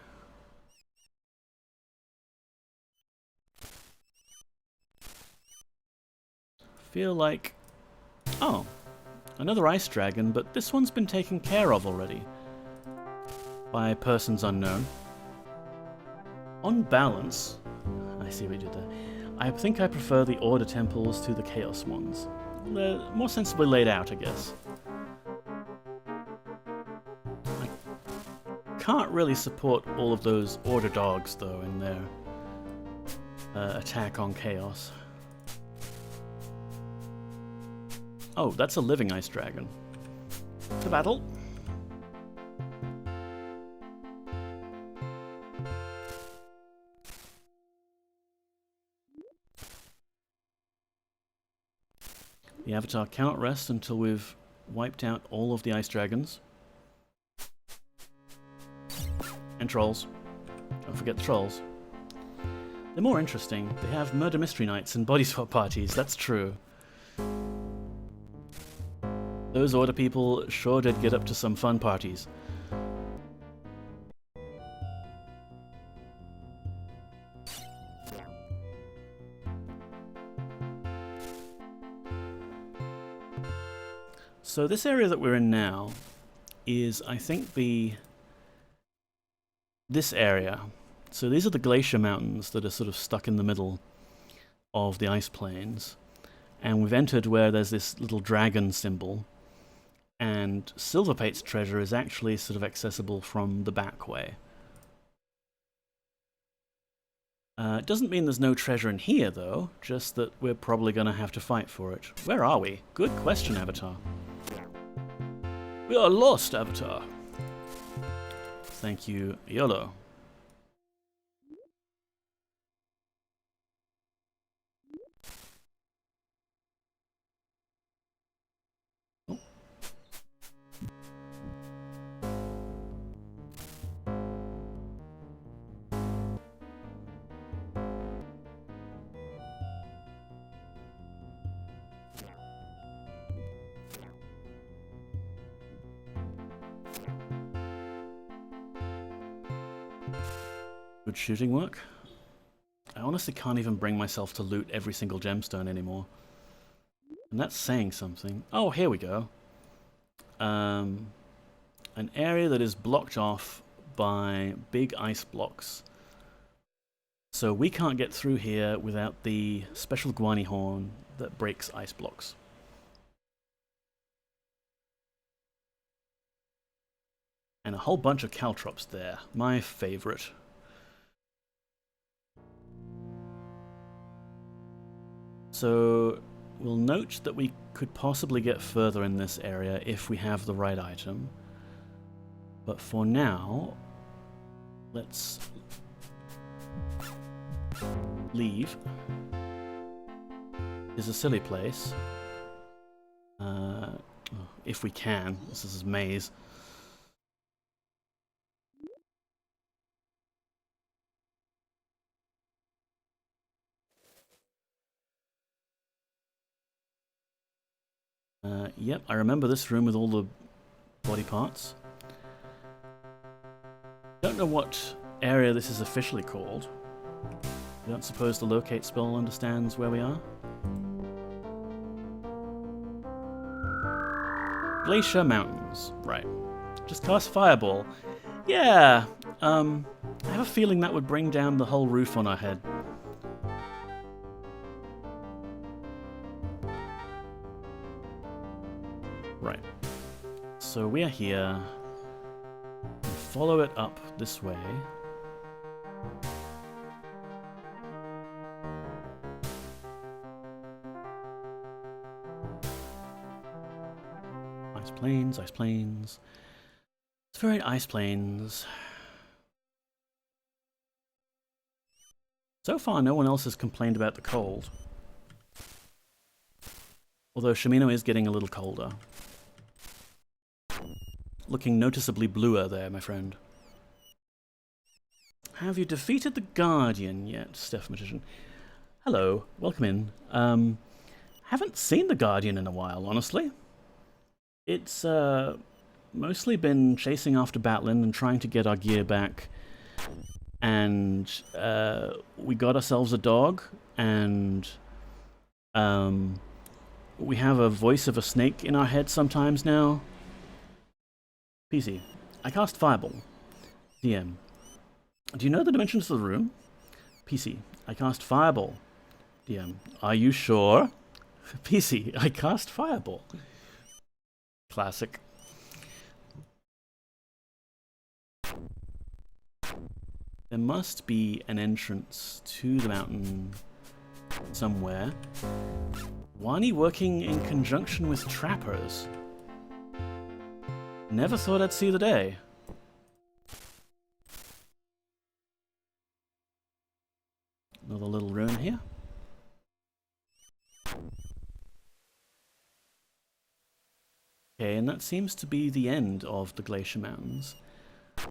Feel like... Oh, another ice dragon, but this one's been taken care of already. By persons unknown. On balance... I see what you did there. I think I prefer the Order temples to the Chaos ones. They're more sensibly laid out, I guess. I can't really support all of those Order dogs, though, in their attack on Chaos. Oh, that's a living ice dragon. To battle. The Avatar cannot rest until we've wiped out all of the ice dragons. And trolls. Don't forget the trolls. They're more interesting. They have murder mystery nights and body swap parties, that's true. Those Order people sure did get up to some fun parties. So this area that we're in now is, I think, this area. So these are the Glacial mountains that are sort of stuck in the middle of the ice plains. And we've entered where there's this little dragon symbol. And Silverpate's treasure is actually sort of accessible from the back way. It doesn't mean there's no treasure in here, though, just that we're probably going to have to fight for it. Where are we? Good question, Avatar. We are lost, Avatar. Thank you, YOLO. Oh. Good shooting work. I honestly can't even bring myself to loot every single gemstone anymore. And that's saying something. Oh, here we go. An area that is blocked off by big ice blocks. So we can't get through here without the special guani horn that breaks ice blocks. And a whole bunch of caltrops there. My favorite. So we'll note that we could possibly get further in this area if we have the right item. But for now, let's leave. It's a silly place. If we can. This is a maze. Yep, I remember this room with all the body parts. Don't know what area this is officially called. I don't suppose the locate spell understands where we are. Glacial Mountains. Right. Just cast Fireball. Yeah, I have a feeling that would bring down the whole roof on our head. Right. So we are here. Follow it up this way. Ice plains, ice plains. It's very ice plains. So far, no one else has complained about the cold. Although Shimino is getting a little colder. Looking noticeably bluer there, my friend. Have you defeated the Guardian yet, Steph Magician? Hello, welcome in. Haven't seen the Guardian in a while, honestly. It's mostly been chasing after Batlin and trying to get our gear back. And we got ourselves a dog, and we have a voice of a snake in our head sometimes now. PC, I cast Fireball. DM, do you know the dimensions of the room? PC, I cast Fireball. DM, are you sure? PC, I cast Fireball. Classic. There must be an entrance to the mountain somewhere. Wani working in conjunction with trappers. Never thought I'd see the day. Another little rune here. Okay, and that seems to be the end of the Glacial Mountains.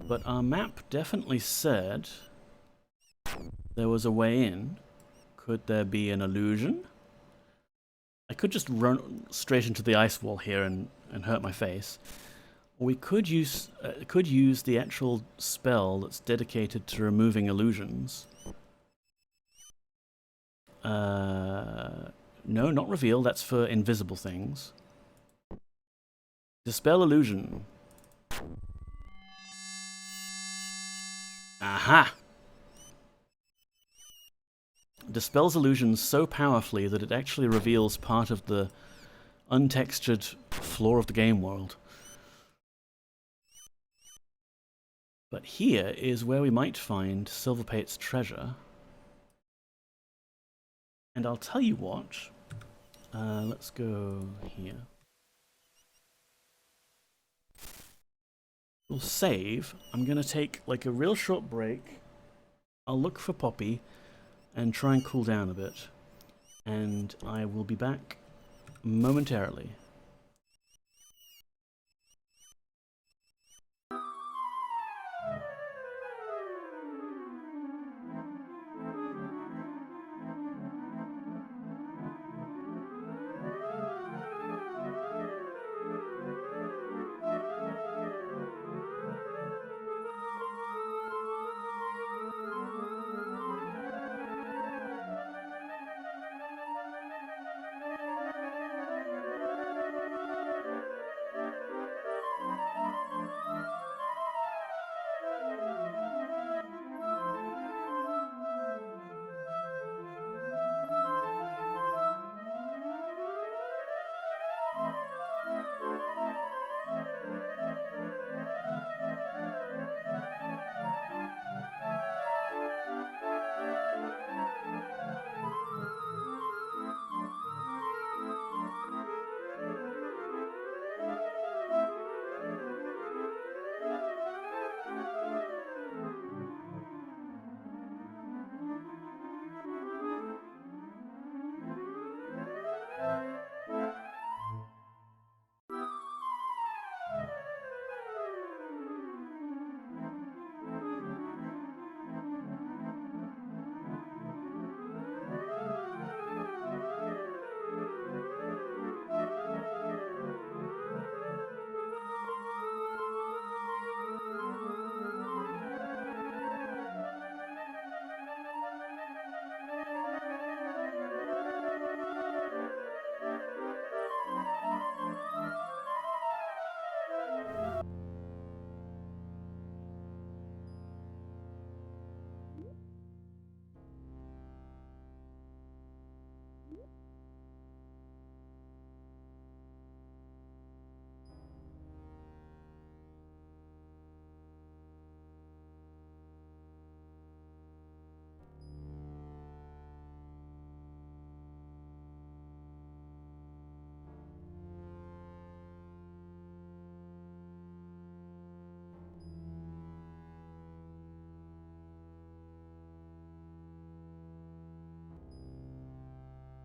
But our map definitely said there was a way in. Could there be an illusion? I could just run straight into the ice wall here and hurt my face. Or we could use the actual spell that's dedicated to removing illusions. No, not reveal, that's for invisible things. Dispel illusion. Aha! Dispels illusions so powerfully that it actually reveals part of the untextured floor of the game world. But here is where we might find Silverpate's treasure. And I'll tell you what, let's go here. We'll save. I'm going to take like a real short break. I'll look for Poppy and try and cool down a bit. And I will be back momentarily.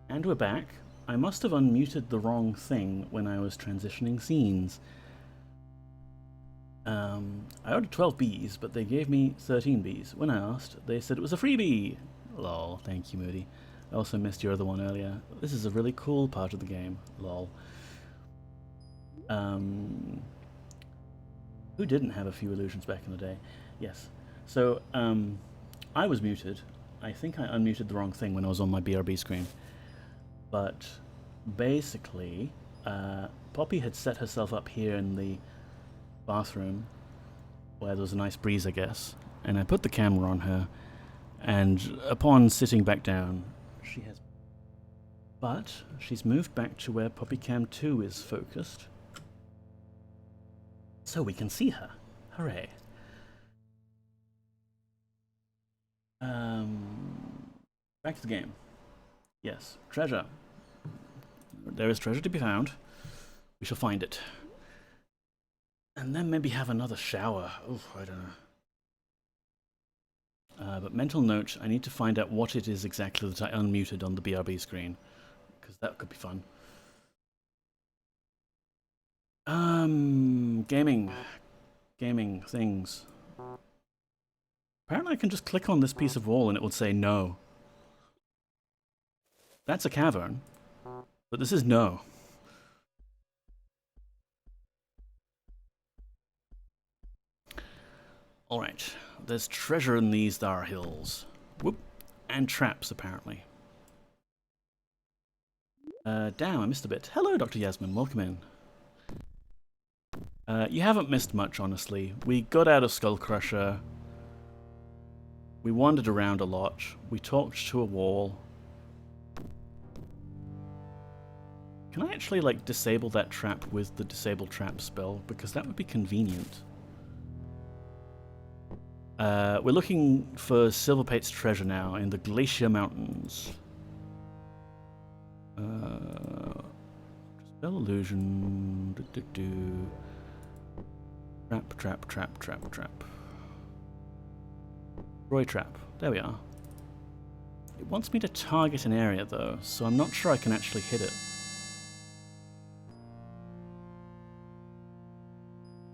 And we're back. I must have unmuted the wrong thing when I was transitioning scenes. I ordered 12 bees, but they gave me 13 bees. When I asked, they said it was a freebie. Lol, thank you, Moody. I also missed your other one earlier. This is a really cool part of the game. Lol. Who didn't have a few illusions back in the day? Yes. So, I was muted. I think I unmuted the wrong thing when I was on my BRB screen. But basically, Poppy had set herself up here in the bathroom where there was a nice breeze, I guess, and I put the camera on her, and upon sitting back down, she's moved back to where PoppyCam 2 is focused, so we can see her. Hooray. Back to the game. Yes, treasure. There is treasure to be found. We shall find it. And then maybe have another shower. Oof, I don't know. But mental note, I need to find out what it is exactly that I unmuted on the BRB screen, because that could be fun. Gaming things. Apparently I can just click on this piece of wall and it would say no. That's a cavern, but this is no. Alright, there's treasure in these thar hills. Whoop. And traps, apparently. Damn, I missed a bit. Hello, Dr. Yasmin, welcome in. You haven't missed much, honestly. We got out of Skullcrusher. We wandered around a lot. We talked to a wall. Can I actually, like, disable that trap with the disable trap spell? Because that would be convenient. We're looking for Silverpate's treasure now in the Glacial Mountains. Spell illusion. Trap. Roy trap. There we are. It wants me to target an area though, so I'm not sure I can actually hit it.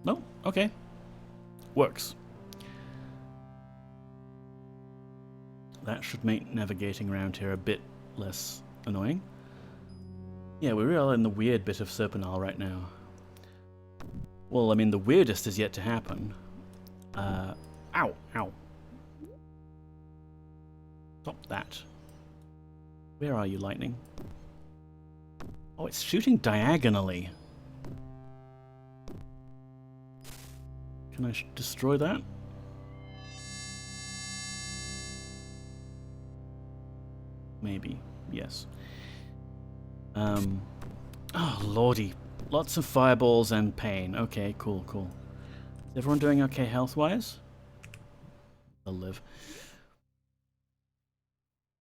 No? Okay. Works. That should make navigating around here a bit less annoying. Yeah, we're really in the weird bit of Serpent right now. Well, I mean, the weirdest is yet to happen. Ow. Stop that. Where are you, lightning? Oh, it's shooting diagonally. Can I destroy that? Maybe. Yes. Oh, lordy. Lots of fireballs and pain. Okay, cool. Is everyone doing okay health-wise? They'll live.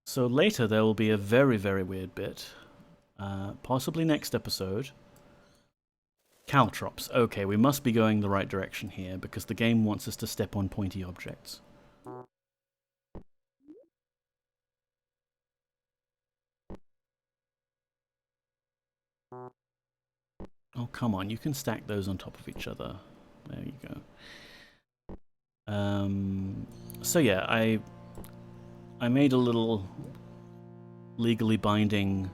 So later there will be a very, very weird bit. Possibly next episode. Caltrops. Okay, we must be going the right direction here because the game wants us to step on pointy objects. Oh, come on, you can stack those on top of each other. There you go. So yeah, I made a little legally binding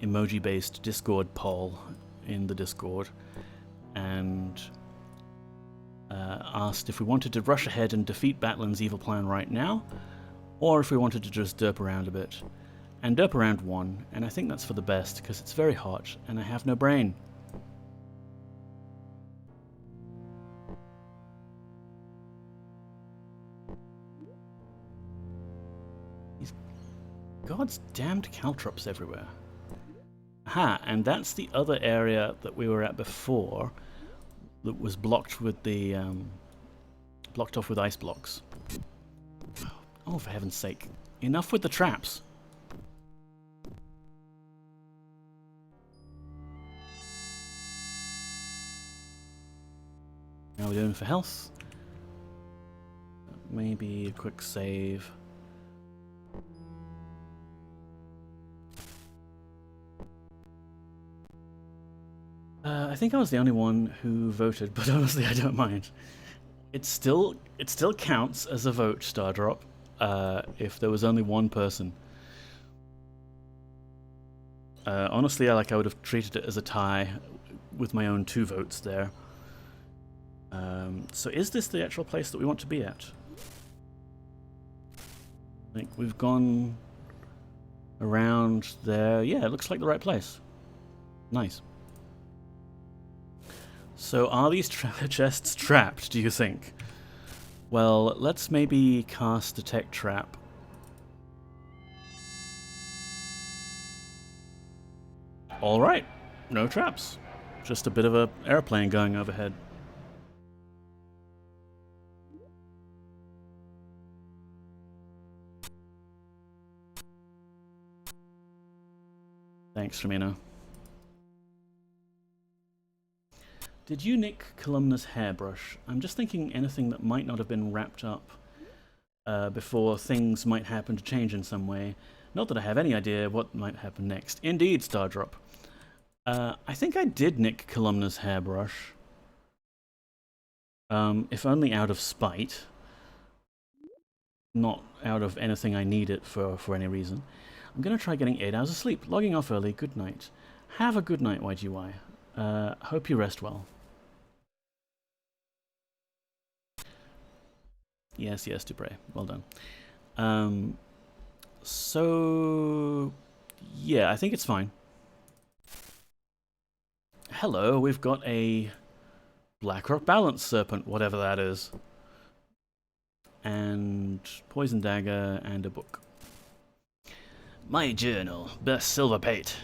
emoji-based Discord poll in the Discord and asked if we wanted to rush ahead and defeat Batlin's evil plan right now, or if we wanted to just derp around a bit. And derp around won, and I think that's for the best because it's very hot and I have no brain. God's damned caltrops everywhere. Aha, and that's the other area that we were at before that was blocked with the blocked off with ice blocks. Oh, for heaven's sake. Enough with the traps. How are we doing for health? Maybe a quick save. I think I was the only one who voted, but honestly, I don't mind. It still counts as a vote, Stardrop, if there was only one person. Honestly, I would have treated it as a tie with my own 2 votes there. So is this the actual place that we want to be at? I think we've gone around there. Yeah, it looks like the right place. Nice. So are these chests trapped, do you think? Well, let's maybe cast Detect Trap. Alright, no traps. Just a bit of an airplane going overhead. Thanks, Firmino. Did you nick Columna's hairbrush? I'm just thinking anything that might not have been wrapped up before things might happen to change in some way. Not that I have any idea what might happen next. Indeed, Stardrop. I think I did nick Columna's hairbrush. If only out of spite. Not out of anything I need it for any reason. I'm going to try getting 8 hours of sleep. Logging off early. Good night. Have a good night, YGY. Hope you rest well. Yes, yes, Dupre. Well done. So... yeah, I think it's fine. Hello, we've got a Blackrock Balance Serpent, whatever that is. And Poison Dagger and a book. My journal, best Silverpate.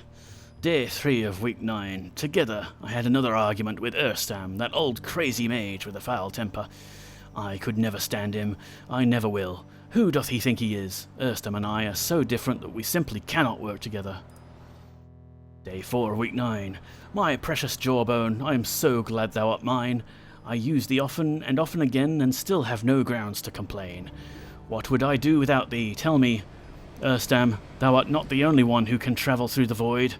Day 3 of week 9. Together, I had another argument with Erstam, that old crazy mage with a foul temper. I could never stand him. I never will. Who doth he think he is? Erstam and I are so different that we simply cannot work together. Day 4 of week 9. My precious jawbone, I am so glad thou art mine. I use thee often and often again, and still have no grounds to complain. What would I do without thee? Tell me. Erstam, thou art not the only one who can travel through the void.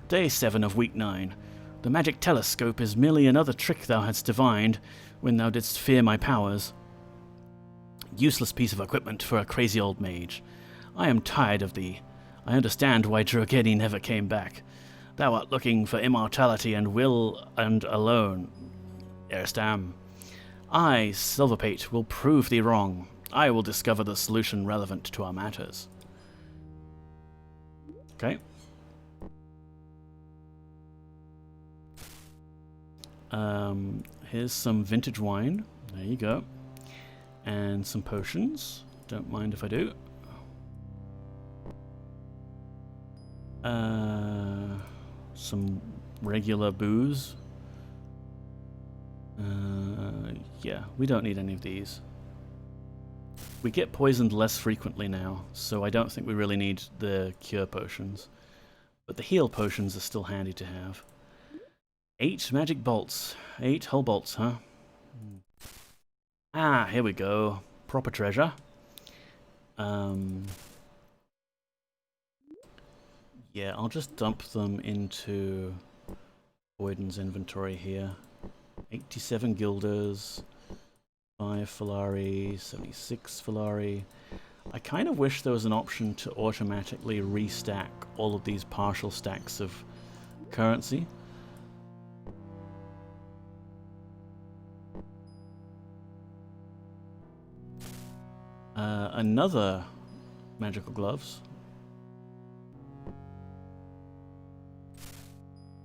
Day 7 of week 9. The magic telescope is merely another trick thou hadst divined when thou didst fear my powers. Useless piece of equipment for a crazy old mage. I am tired of thee. I understand why Drogedi never came back. Thou art looking for immortality and will and alone. Erstam. I, Silverpate, will prove thee wrong. I will discover the solution relevant to our matters. Okay. Here's some vintage wine. There you go. And some potions. Don't mind if I do. Some regular booze. Yeah, we don't need any of these. We get poisoned less frequently now, so I don't think we really need the cure potions. But the heal potions are still handy to have. 8 magic bolts. 8 whole bolts, huh? Ah, here we go. Proper treasure. Yeah, I'll just dump them into Boyden's inventory here. 87 guilders, 5 Filari, 76 Filari. I kind of wish there was an option to automatically restack all of these partial stacks of currency. Another magical gloves.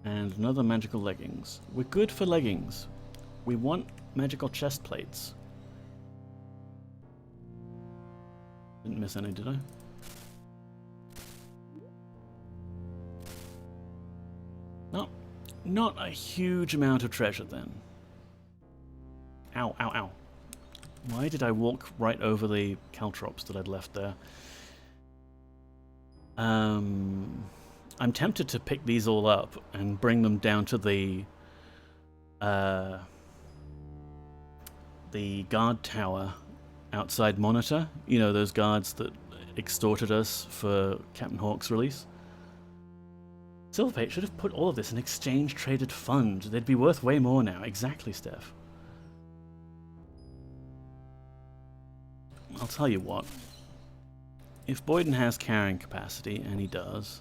And another magical leggings. We're good for leggings. We want magical chest plates. Didn't miss any, did I? No, not a huge amount of treasure then. Ow, ow, ow. Why did I walk right over the caltrops that I'd left there? I'm tempted to pick these all up and bring them down to the guard tower outside Monitor. You know, those guards that extorted us for Captain Hawk's release. Silverpate should have put all of this in exchange-traded fund. They'd be worth way more now. Exactly, Steph. I'll tell you what. If Boyden has carrying capacity, and he does,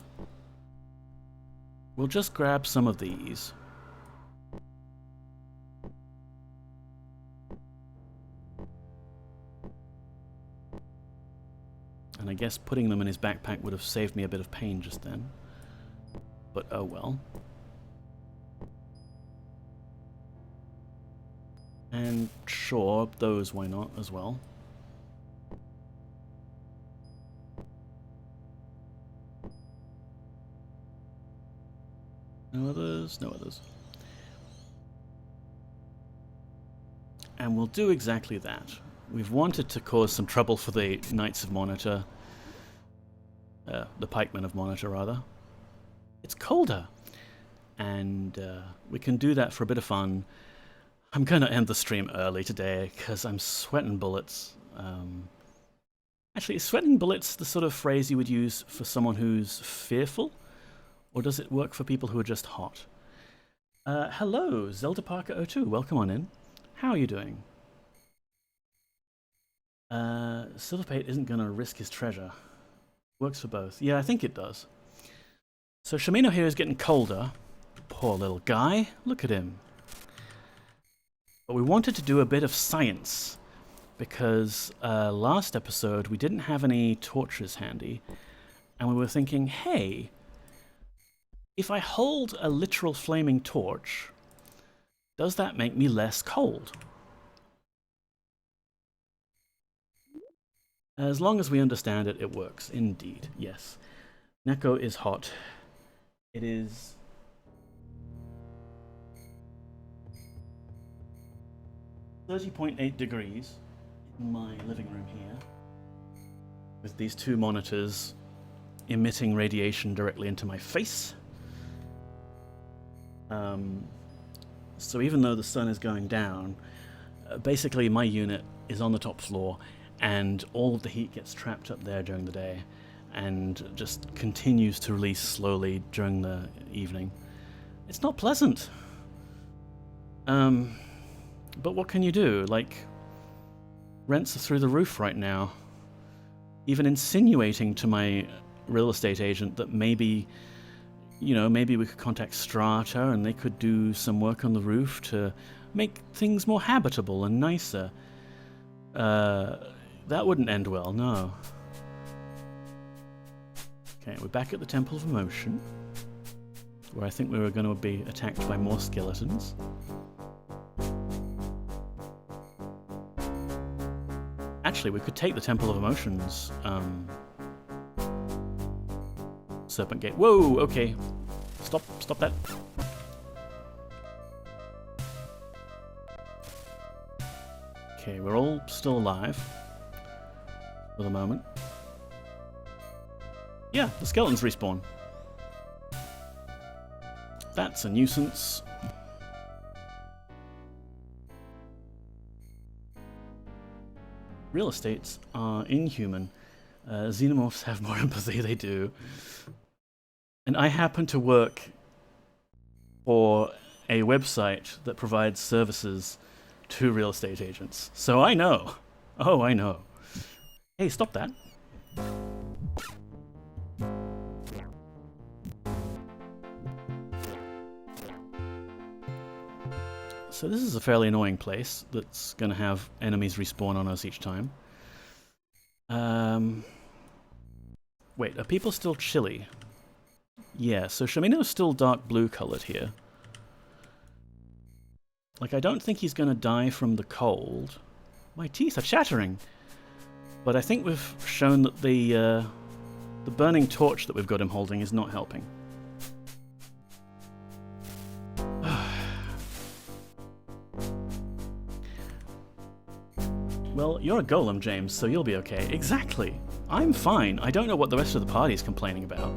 we'll just grab some of these. And I guess putting them in his backpack would have saved me a bit of pain just then. But oh well. And sure, those why not as well. No others, no others. And we'll do exactly that. We've wanted to cause some trouble for the Knights of Monitor. The pikemen of Monitor, rather. It's colder. And we can do that for a bit of fun. I'm going to end the stream early today because I'm sweating bullets. Actually, is sweating bullets the sort of phrase you would use for someone who's fearful? Or does it work for people who are just hot? Hello, Zelda Parker 02. Welcome on in. How are you doing? Silverpate isn't going to risk his treasure. Works for both. Yeah, I think it does. So Shamino here is getting colder. Poor little guy. Look at him. But we wanted to do a bit of science. Because last episode we didn't have any torches handy. And we were thinking, hey, if I hold a literal flaming torch, does that make me less cold? As long as we understand it, it works. Indeed, yes. Neko is hot. It is 30.8 degrees in my living room here, with these two monitors emitting radiation directly into my face. So even though the sun is going down, basically my unit is on the top floor and all of the heat gets trapped up there during the day and just continues to release slowly during the evening. It's not pleasant. But what can you do? Like, rents are through the roof right now. Even insinuating to my real estate agent that maybe, you know, maybe we could contact Strata and they could do some work on the roof to make things more habitable and nicer. That wouldn't end well, no. Okay, we're back at the Temple of Emotion, where I think we were going to be attacked by more skeletons. Actually, we could take the Temple of Emotions, Serpent Gate. Whoa, okay. Stop that. Okay, we're all still alive for the moment. Yeah, the skeletons respawn. That's a nuisance. Real estates are inhuman. Xenomorphs have more empathy, they do. And I happen to work for a website that provides services to real estate agents. So I know. Oh, I know. Hey, stop that. So this is a fairly annoying place that's going to have enemies respawn on us each time. Wait, are people still chilly? Yeah, so Shamino's still dark blue colored here. Like, I don't think he's going to die from the cold. My teeth are chattering. But I think we've shown that the burning torch that we've got him holding is not helping. Well, you're a golem, James, so you'll be okay. Exactly. I'm fine. I don't know what the rest of the party's complaining about.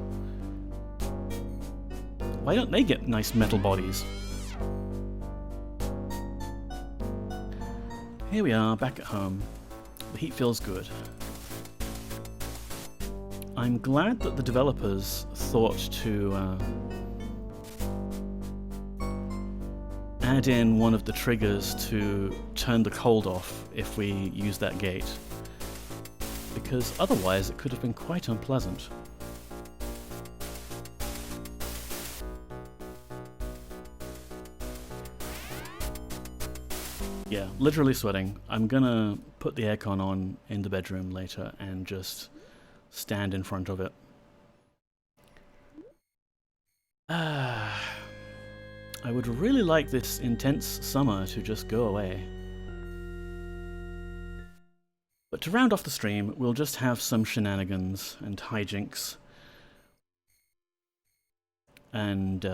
Why don't they get nice metal bodies? Here we are, back at home. The heat feels good. I'm glad that the developers thought to add in one of the triggers to turn the cold off if we use that gate, because otherwise it could have been quite unpleasant. Yeah, literally sweating. I'm gonna put the aircon on in the bedroom later and just stand in front of it. I would really like this intense summer to just go away. But to round off the stream, we'll just have some shenanigans and hijinks. And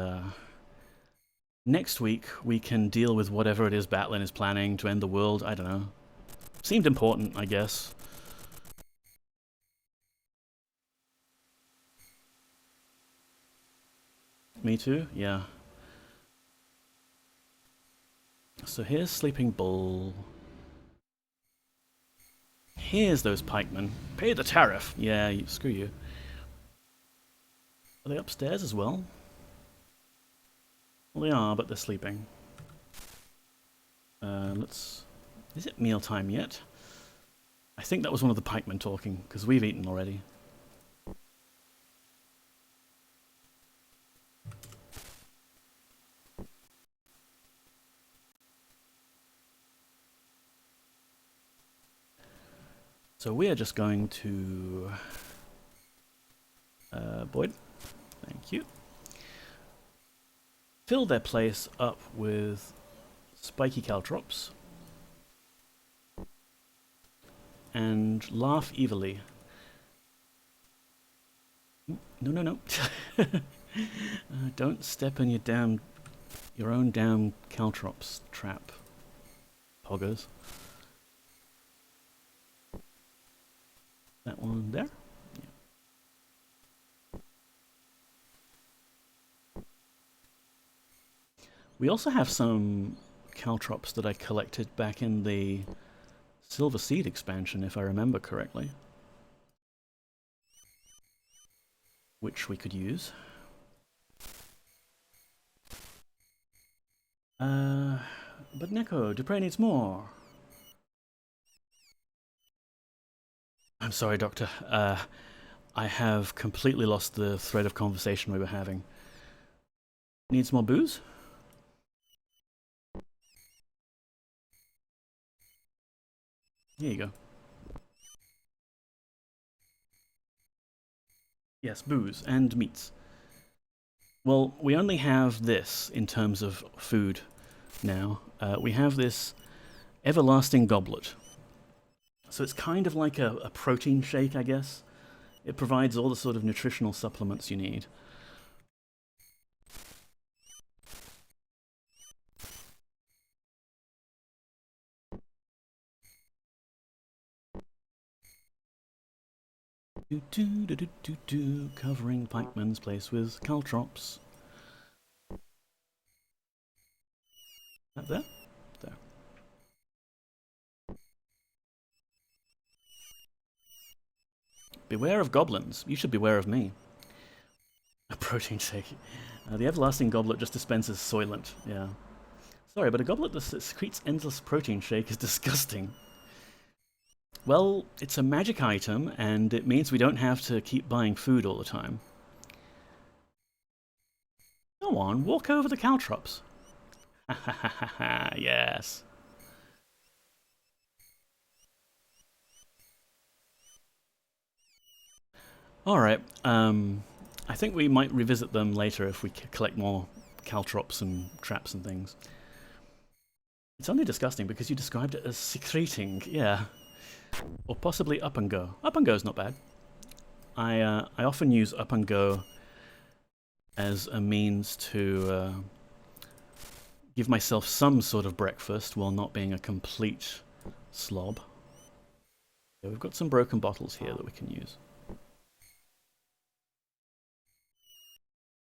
next week we can deal with whatever it is Batlin is planning to end the world. I don't know. Seemed important, I guess. Me too? Yeah. So here's Sleeping Bull. Here's those pikemen. Pay the tariff! Yeah, screw you. Are they upstairs as well? Well, they are, but they're sleeping. Let's... Is it mealtime yet? I think that was one of the pikemen talking, because we've eaten already. So we are just going to... Boyd, thank you. Fill their place up with spiky caltrops. And laugh evilly. No, no, no. Don't step in your own damn caltrops trap, poggers. That one there? Yeah. We also have some caltrops that I collected back in the Silver Seed expansion, if I remember correctly. Which we could use. But Neko, Dupre needs more. I'm sorry, Doctor. I have completely lost the thread of conversation we were having. Needs more booze? Here you go. Yes, booze and meats. Well, we only have this in terms of food now. We have this everlasting goblet. So it's kind of like a protein shake, I guess. It provides all the sort of nutritional supplements you need. Covering Pikeman's place with caltrops. That there? There. Beware of goblins. You should beware of me. A protein shake. The everlasting goblet just dispenses Soylent. Yeah. Sorry, but a goblet that secretes endless protein shake is disgusting. Well, it's a magic item, and it means we don't have to keep buying food all the time. Go on, walk over the caltrops. Ha ha ha ha ha, yes. Alright, I think we might revisit them later if we collect more caltrops and traps and things. It's only disgusting because you described it as secreting, yeah. Or possibly up and go. Up and go's not bad. I often use up and go as a means to give myself some sort of breakfast while not being a complete slob. Yeah, we've got some broken bottles here that we can use.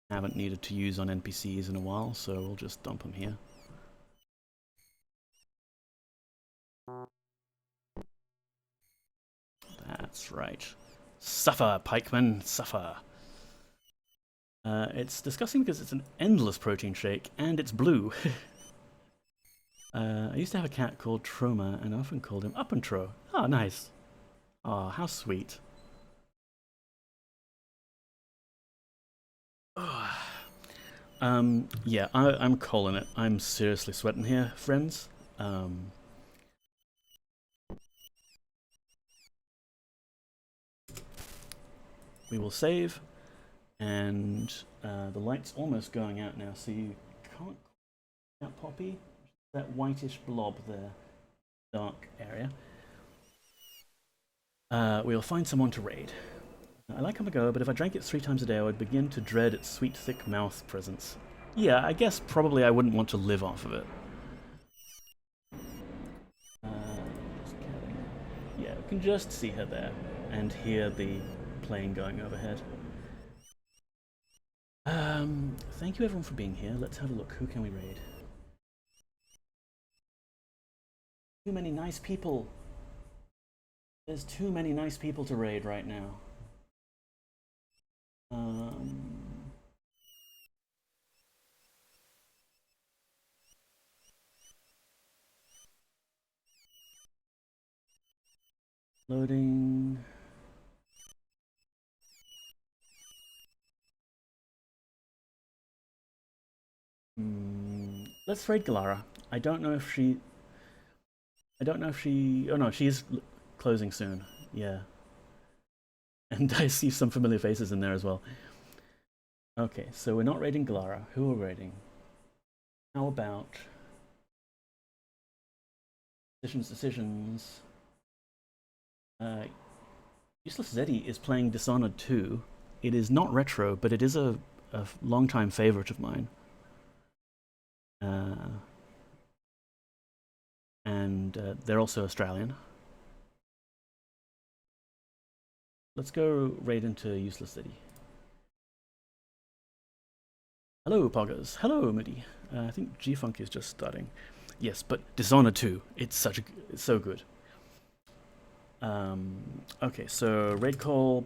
Haven't needed to use on NPCs in a while, so we'll just dump them here. That's right. Suffer, pikemen, suffer. It's disgusting because it's an endless protein shake, and it's blue. I used to have a cat called Troma, and I often called him Up and Tro. Oh, nice. Oh, how sweet. Yeah, I'm calling it. I'm seriously sweating here, friends. We will save, and the light's almost going out now, so you can't call out Poppy. That whitish blob there, dark area. We'll find someone to raid. I like Kamigo, but if I drank it 3 times a day, I would begin to dread its sweet, thick mouth presence. Yeah, I guess probably I wouldn't want to live off of it. Yeah, we can just see her there and hear the plane going overhead. Thank you everyone for being here. Let's have a look. Who can we raid? Too many nice people. There's too many nice people to raid right now. Loading. Let's raid Galara. I don't know if she. Oh no, she's closing soon. Yeah. And I see some familiar faces in there as well. Okay, so we're not raiding Galara. Who are we raiding? How about decisions? Useless Zeddy is playing Dishonored 2. It is not retro, but it is a long-time favorite of mine. And they're also Australian. Let's go raid into Useless City. Hello, Poggers. Hello, Moody. I think G-Funk is just starting. Yes, but Dishonored 2. It's so good. Okay, so raid call.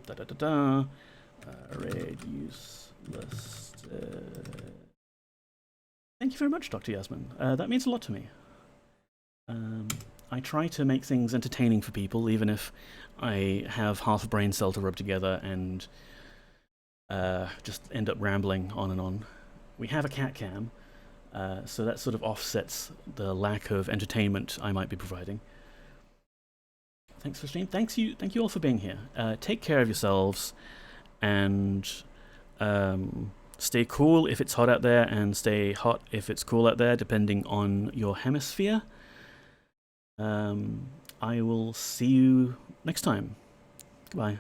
Raid useless. Thank you very much, Dr. Yasmin. That means a lot to me. I try to make things entertaining for people, even if I have half a brain cell to rub together and just end up rambling on and on. We have a cat cam, so that sort of offsets the lack of entertainment I might be providing. Thanks for stream. Thank you all for being here. Take care of yourselves, and stay cool if it's hot out there, and stay hot if it's cool out there, depending on your hemisphere. I will see you next time. Goodbye.